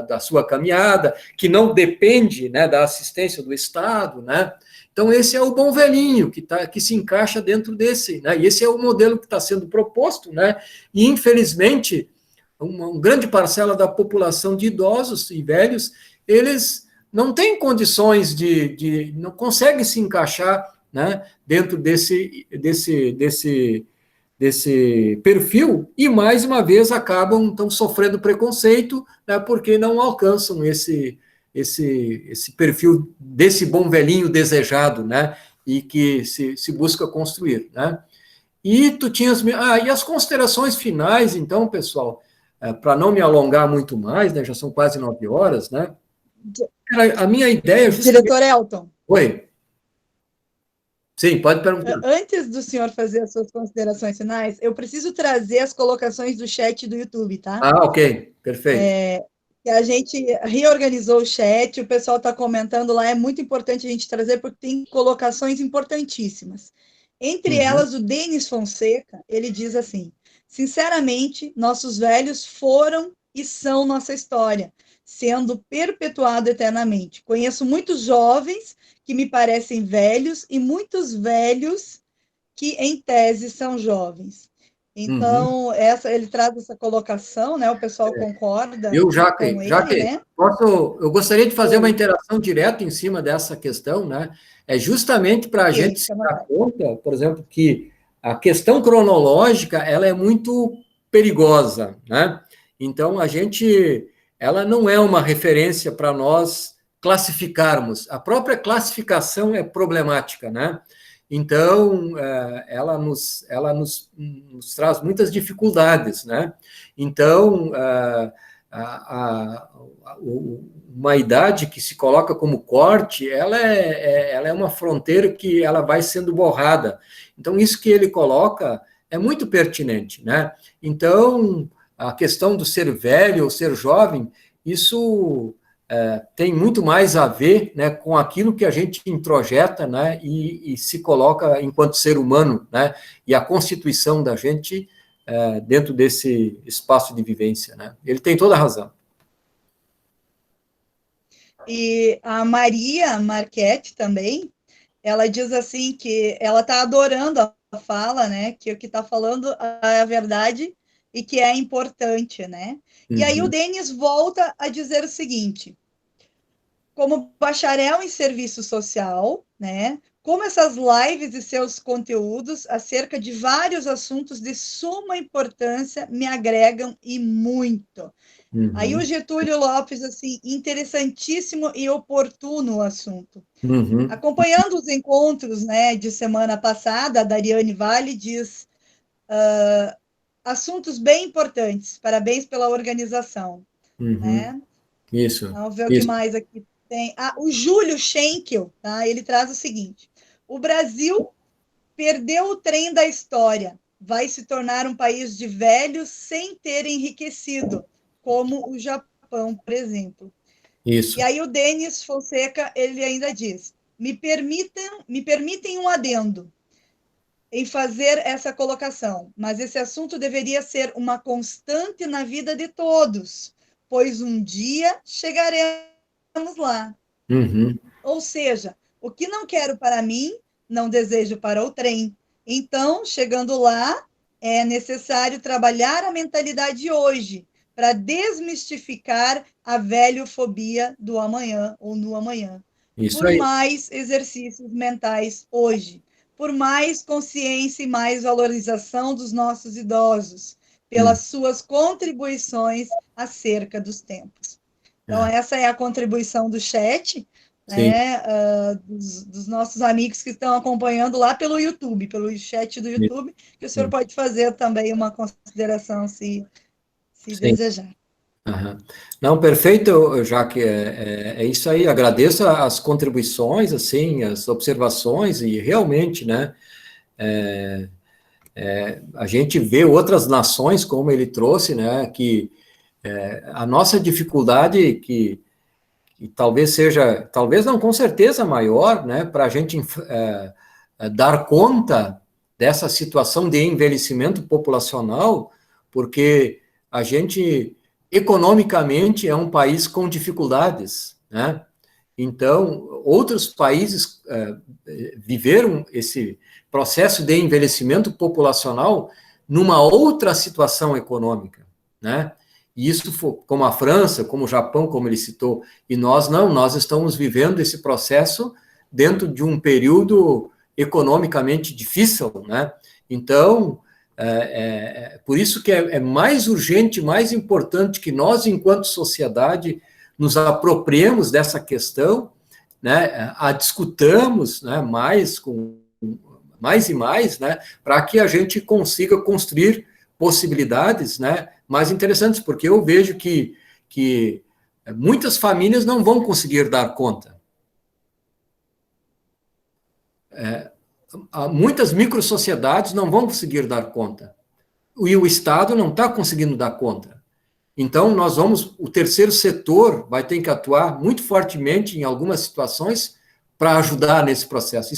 da sua caminhada, que não depende, né, da assistência do Estado, né? Então, esse é o bom velhinho, que se encaixa dentro desse, né? E esse é o modelo que está sendo proposto, né? E, infelizmente, uma grande parcela da população de idosos e velhos, eles não têm condições não conseguem se encaixar, né, dentro desse perfil, e mais uma vez acabam então sofrendo preconceito, né, porque não alcançam esse perfil desse bom velhinho desejado, né, e que se busca construir, né. E tu tinhas e as considerações finais, então, pessoal, para não me alongar muito mais, né, já são quase 9 horas, né. A minha ideia Diretor Elton. Oi. Sim, pode perguntar. Antes do senhor fazer as suas considerações finais, eu preciso trazer as colocações do chat do YouTube, tá? Ah, ok, perfeito. A gente reorganizou o chat, o pessoal está comentando lá, é muito importante a gente trazer, porque tem colocações importantíssimas. Entre elas, o Denis Fonseca, ele diz assim: sinceramente, nossos velhos foram e são nossa história, sendo perpetuado eternamente. Conheço muitos jovens que me parecem velhos e muitos velhos que, em tese, são jovens. Então, ele traz essa colocação, né? O pessoal concorda com ele, né? Eu gostaria de fazer uma interação direta em cima dessa questão, né? É justamente para a gente se dar conta, por exemplo, que a questão cronológica, ela é muito perigosa, né? Então, ela não é uma referência para nós classificarmos. A própria classificação é problemática, né? Então, ela nos traz muitas dificuldades, né? Então, uma idade que se coloca como corte, ela é uma fronteira que ela vai sendo borrada. Então, isso que ele coloca é muito pertinente, né? Então, a questão do ser velho ou ser jovem, isso tem muito mais a ver, né, com aquilo que a gente introjeta, né, e se coloca enquanto ser humano, né, e a constituição da gente dentro desse espaço de vivência, né. Ele tem toda a razão. E a Maria Marchetti também, ela diz assim que ela está adorando a fala, né, que o que está falando é a verdade e que é importante, né. E aí o Denis volta a dizer o seguinte: como bacharel em serviço social, né, como essas lives e seus conteúdos acerca de vários assuntos de suma importância me agregam e muito. Aí o Getúlio Lopes, assim, interessantíssimo e oportuno o assunto. Acompanhando os encontros, né, de semana passada, a Dariane Vale diz assuntos bem importantes, parabéns pela organização. Né? Isso. Vamos ver o que mais aqui tem. O Júlio Schenkel, tá? Ele traz o seguinte: o Brasil perdeu o trem da história, vai se tornar um país de velhos sem ter enriquecido, como o Japão, por exemplo. Isso. E aí o Denis Fonseca, ele ainda diz: me permitem um adendo em fazer essa colocação, mas esse assunto deveria ser uma constante na vida de todos, pois um dia chegaremos lá. Ou seja, o que não quero para mim, não desejo para o trem. Então, chegando lá, é necessário trabalhar a mentalidade hoje para desmistificar a velhofobia do amanhã ou no amanhã. Isso por aí. mais exercícios mentais hoje, por mais consciência e mais valorização dos nossos idosos, pelas suas contribuições acerca dos tempos. Então, essa é a contribuição do chat, né, dos nossos amigos que estão acompanhando lá pelo YouTube, pelo chat do YouTube, que o senhor pode fazer também uma consideração, se desejar. Não, perfeito, Jaque, é isso aí, agradeço as contribuições, assim, as observações, e realmente, né, a gente vê outras nações, como ele trouxe, né, que a nossa dificuldade, que talvez seja, talvez não, com certeza maior, né, para a gente dar conta dessa situação de envelhecimento populacional, porque a gente, economicamente, é um país com dificuldades, né? Então, outros países viveram esse processo de envelhecimento populacional numa outra situação econômica, né? E isso, como a França, como o Japão, como ele citou, e nós não, nós estamos vivendo esse processo dentro de um período economicamente difícil, né? Então, por isso que é mais urgente, mais importante que nós, enquanto sociedade, nos apropriemos dessa questão, né? A discutamos, né? Mais e mais, né? Para que a gente consiga construir possibilidades, né, mais interessantes, porque eu vejo que muitas famílias não vão conseguir dar conta. Muitas microsociedades não vão conseguir dar conta. E o Estado não está conseguindo dar conta. Então, o terceiro setor vai ter que atuar muito fortemente em algumas situações para ajudar nesse processo.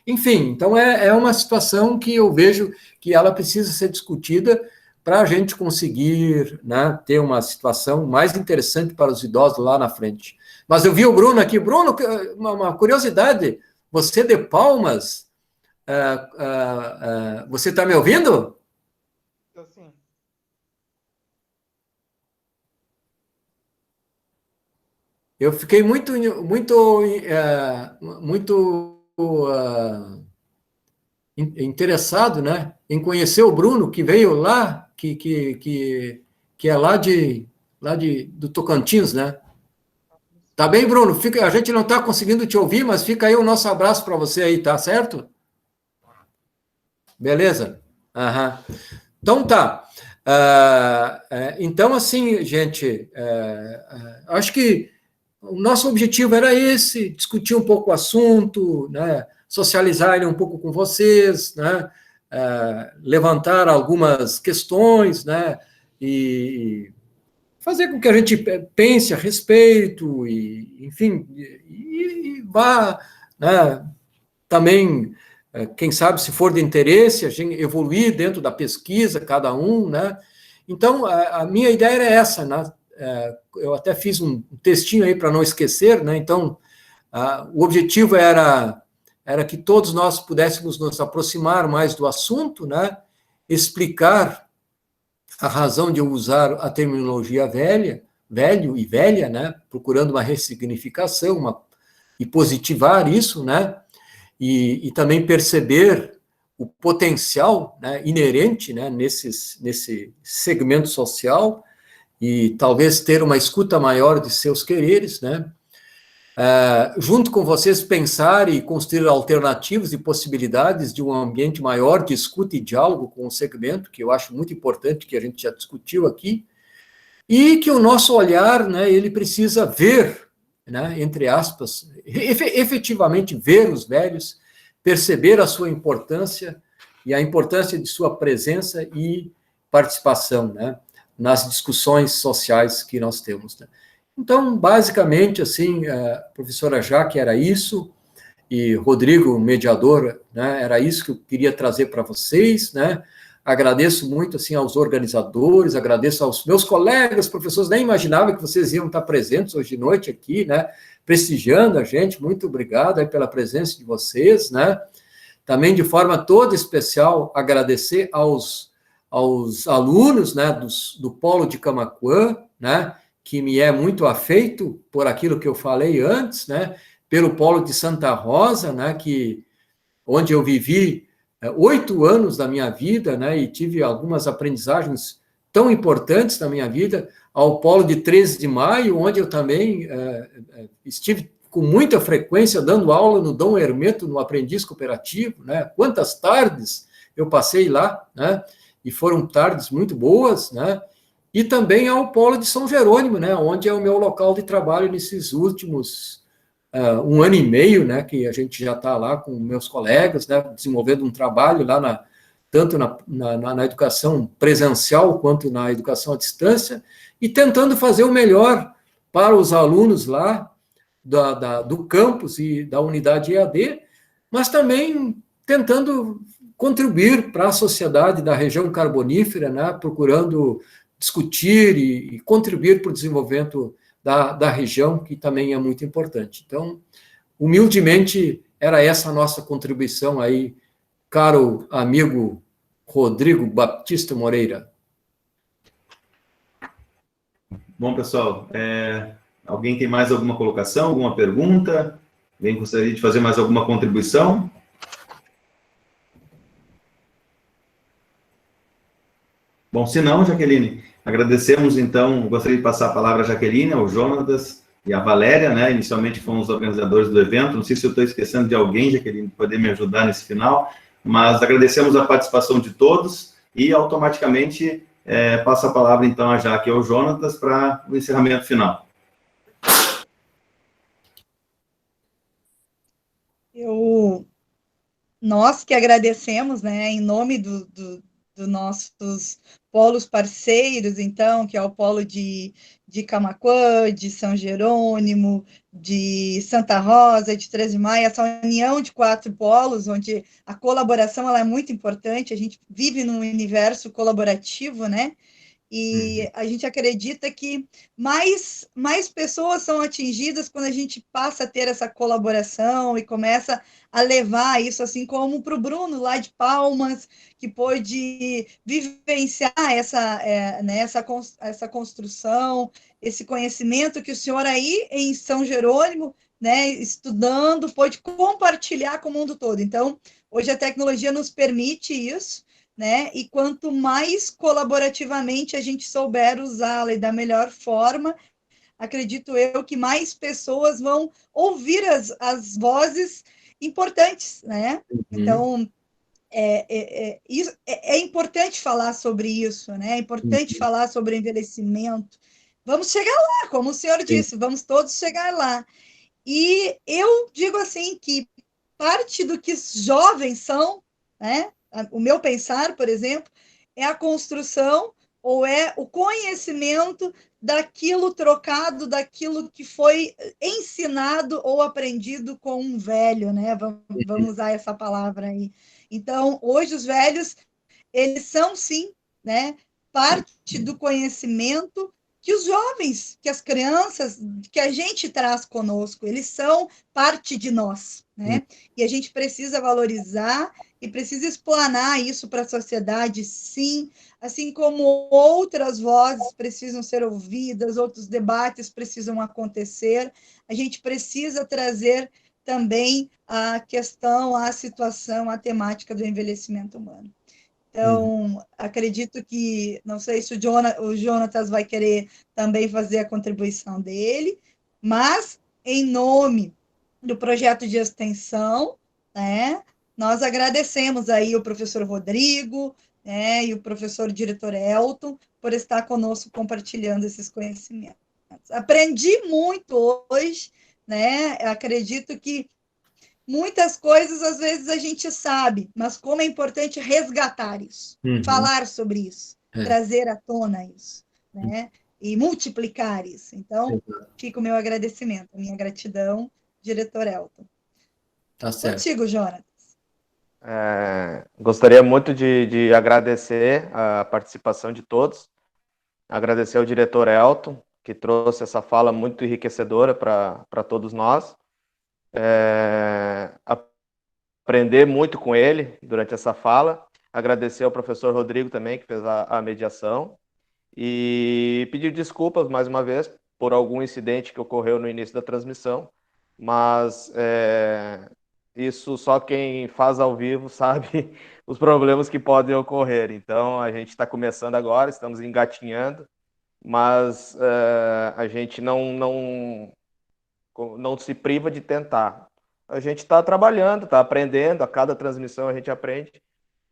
Enfim, então é uma situação que eu vejo que ela precisa ser discutida para a gente conseguir, né, ter uma situação mais interessante para os idosos lá na frente. Mas eu vi o Bruno aqui. Bruno, uma curiosidade, você de Palmas, você está me ouvindo? Sim. Eu fiquei muito interessado, né, em conhecer o Bruno, que veio lá, que é lá do Tocantins, né? Tá bem, Bruno? A gente não está conseguindo te ouvir, mas fica aí o nosso abraço para você aí, tá certo? Beleza? Então tá. Então, assim, gente, acho que o nosso objetivo era esse, discutir um pouco o assunto, né, socializar ele um pouco com vocês, né, levantar algumas questões, né, e fazer com que a gente pense a respeito e enfim, e vá, né, também, quem sabe, se for de interesse, a gente evoluir dentro da pesquisa, cada um, né? Então, a minha ideia era essa, né? Eu até fiz um textinho aí para não esquecer, né? Então, o objetivo era que todos nós pudéssemos nos aproximar mais do assunto, né? Explicar a razão de eu usar a terminologia velho e velha, né? Procurando uma ressignificação, e positivar isso, né? E também perceber o potencial, né, inerente, né, nesse segmento social, e talvez ter uma escuta maior de seus quereres, né? Junto com vocês, pensar e construir alternativas e possibilidades de um ambiente maior de escuta e diálogo com o segmento, que eu acho muito importante, que a gente já discutiu aqui, e que o nosso olhar, né, ele precisa ver, né, entre aspas, efetivamente ver os velhos, perceber a sua importância e a importância de sua presença e participação, né, nas discussões sociais que nós temos, né. Então, basicamente, assim, a professora Jaque era isso, e Rodrigo, mediador, né, era isso que eu queria trazer para vocês, né. Agradeço muito, assim, aos organizadores, agradeço aos meus colegas, professores, nem imaginava que vocês iam estar presentes hoje de noite aqui, né, prestigiando a gente, muito obrigado aí pela presença de vocês, né. Também, de forma toda especial, agradecer aos alunos, né, do Polo de Camaquã, né, que me é muito afeito por aquilo que eu falei antes, né, pelo Polo de Santa Rosa, né, onde eu vivi 8 anos da minha vida, né, e tive algumas aprendizagens tão importantes da minha vida, ao Polo de 13 de Maio, onde eu também estive com muita frequência dando aula no Dom Hermeto, no Aprendiz Cooperativo, né, quantas tardes eu passei lá, né, e foram tardes muito boas, né, e também ao Polo de São Jerônimo, né, onde é o meu local de trabalho nesses últimos 1 ano e meio, né, que a gente já está lá com meus colegas, né, desenvolvendo um trabalho lá tanto na educação presencial quanto na educação à distância, e tentando fazer o melhor para os alunos lá do campus e da unidade EAD, mas também tentando contribuir para a sociedade da região carbonífera, né, procurando discutir e contribuir para o desenvolvimento da região, que também é muito importante. Então, humildemente, era essa a nossa contribuição aí, caro amigo Rodrigo Baptista Moreira. Bom, pessoal, alguém tem mais alguma colocação, alguma pergunta? Alguém gostaria de fazer mais alguma contribuição? Bom, se não, Jaqueline, agradecemos, então, gostaria de passar a palavra à Jaqueline, ao Jonatas e à Valéria, né, inicialmente fomos os organizadores do evento, não sei se eu estou esquecendo de alguém, Jaqueline, poder me ajudar nesse final, mas agradecemos a participação de todos e, automaticamente, passo a palavra, então, a Jaque e ao Jonatas para o encerramento final. Nós que agradecemos, né, em nome dos nossos polos parceiros, então, que é o polo de Camaquã, de São Jerônimo, de Santa Rosa, de 13 de Maio, essa união de 4 polos, onde a colaboração ela é muito importante, a gente vive num universo colaborativo, né, e a gente acredita que mais pessoas são atingidas quando a gente passa a ter essa colaboração e começa a levar isso, assim como para o Bruno, lá de Palmas, que pôde vivenciar essa construção, esse conhecimento que o senhor aí em São Jerônimo, né, estudando, pôde compartilhar com o mundo todo. Então, hoje a tecnologia nos permite isso, né? E quanto mais colaborativamente a gente souber usá-la e da melhor forma, acredito eu que mais pessoas vão ouvir as vozes importantes, né? Então, é importante falar sobre isso, né? É importante falar sobre envelhecimento. Vamos chegar lá, como o senhor disse, vamos todos chegar lá. E eu digo assim que parte do que os jovens são, né? O meu pensar, por exemplo, é a construção ou é o conhecimento daquilo trocado, daquilo que foi ensinado ou aprendido com um velho, né? Vamos usar essa palavra aí. Então, hoje os velhos, eles são, sim, né, parte do conhecimento que os jovens, que as crianças, que a gente traz conosco, eles são parte de nós, né? E a gente precisa valorizar e precisa explanar isso para a sociedade, sim, assim como outras vozes precisam ser ouvidas, outros debates precisam acontecer, a gente precisa trazer também a questão, a situação, a temática do envelhecimento humano. Então, acredito que, não sei se o Jonatas vai querer também fazer a contribuição dele, mas, em nome do projeto de extensão, né, nós agradecemos aí o professor Rodrigo, né, e o professor diretor Elton, por estar conosco compartilhando esses conhecimentos. Aprendi muito hoje, né, acredito que muitas coisas, às vezes, a gente sabe, mas como é importante resgatar isso, falar sobre isso, trazer à tona isso, né? E multiplicar isso. Então, fica o meu agradecimento, a minha gratidão, diretor Elton. Tá certo. Contigo, Jonatas. Gostaria muito de agradecer a participação de todos, agradecer ao diretor Elton, que trouxe essa fala muito enriquecedora para todos nós. Aprender muito com ele durante essa fala, agradecer ao professor Rodrigo também, que fez a mediação, e pedir desculpas mais uma vez por algum incidente que ocorreu no início da transmissão, mas isso só quem faz ao vivo sabe os problemas que podem ocorrer. Então, a gente está começando agora, estamos engatinhando, mas a gente não se priva de tentar. A gente está trabalhando, está aprendendo, a cada transmissão a gente aprende.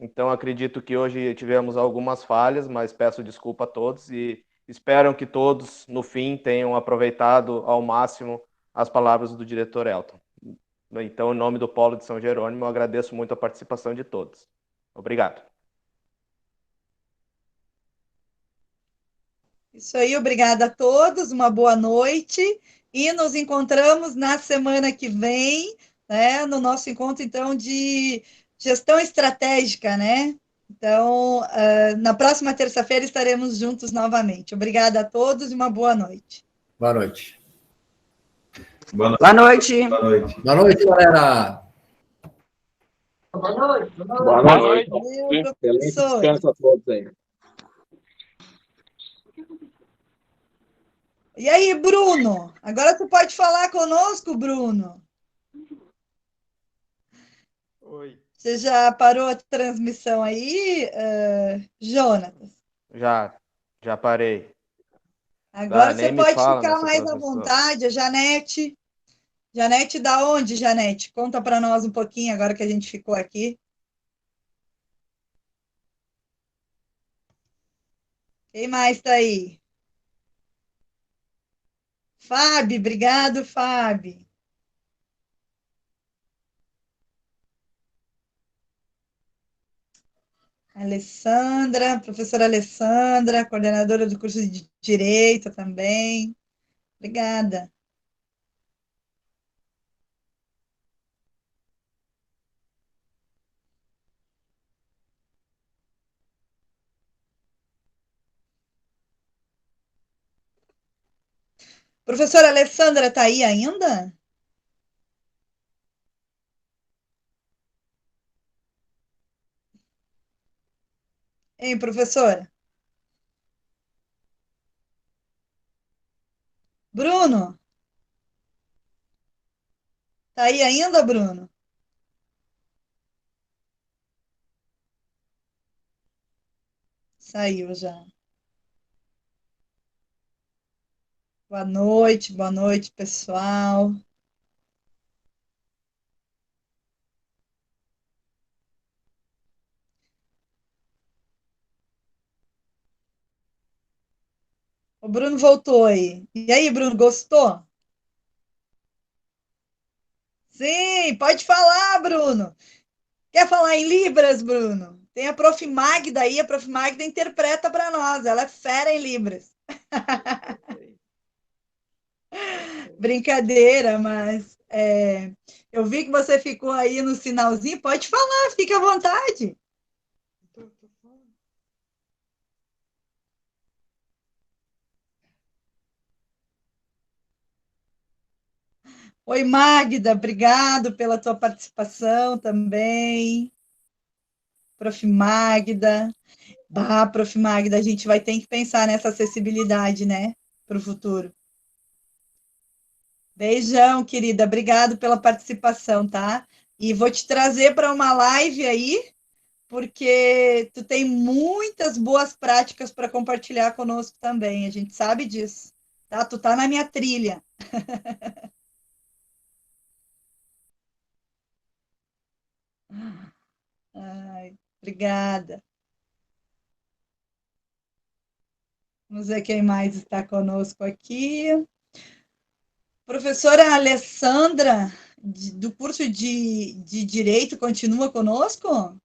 Então, acredito que hoje tivemos algumas falhas, mas peço desculpa a todos e espero que todos, no fim, tenham aproveitado ao máximo as palavras do diretor Elton. Então, em nome do Polo de São Jerônimo, eu agradeço muito a participação de todos. Obrigado. Isso aí, obrigada a todos, uma boa noite e nos encontramos na semana que vem, né, no nosso encontro, então, de gestão estratégica, né? Então, na próxima terça-feira estaremos juntos novamente. Obrigada a todos e uma boa noite. Boa noite. Boa noite. Boa noite. Boa noite. Boa noite, galera. Boa noite. Boa noite. Valeu, Excelente professor. descanso a todos aí. E aí, Bruno? Agora tu pode falar conosco, Bruno? Oi. Você já parou a transmissão aí, Jonatas? Já parei. Agora você nem me pode fala ficar nessa mais à transmissão. vontade. A Janete. Janete, da onde, Janete? Conta para nós um pouquinho agora que a gente ficou aqui. Quem mais está aí? Fábio, obrigado, Fábio. Alessandra, professora Alessandra, coordenadora do curso de Direito também. Obrigada. Professora Alessandra está aí ainda? Hein, professora? Bruno? Está aí ainda, Bruno? Saiu já. Boa noite, pessoal. O Bruno voltou aí. E aí, Bruno, gostou? Sim, pode falar, Bruno. Quer falar em Libras, Bruno? Tem a Prof. Magda aí, a Prof. Magda interpreta para nós, ela é fera em Libras. Brincadeira, mas eu vi que você ficou aí no sinalzinho. Pode falar, fica à vontade. Oi, Magda, obrigado pela tua participação também. Prof. Magda. Bah, Prof. Magda, a gente vai ter que pensar nessa acessibilidade, né, para o futuro. Beijão, querida. Obrigado pela participação, tá? E vou te trazer para uma live aí, porque tu tem muitas boas práticas para compartilhar conosco também. A gente sabe disso, tá? Tu tá na minha trilha. Ai, obrigada. Vamos ver quem mais está conosco aqui. Professora Alessandra, do curso de Direito, continua conosco?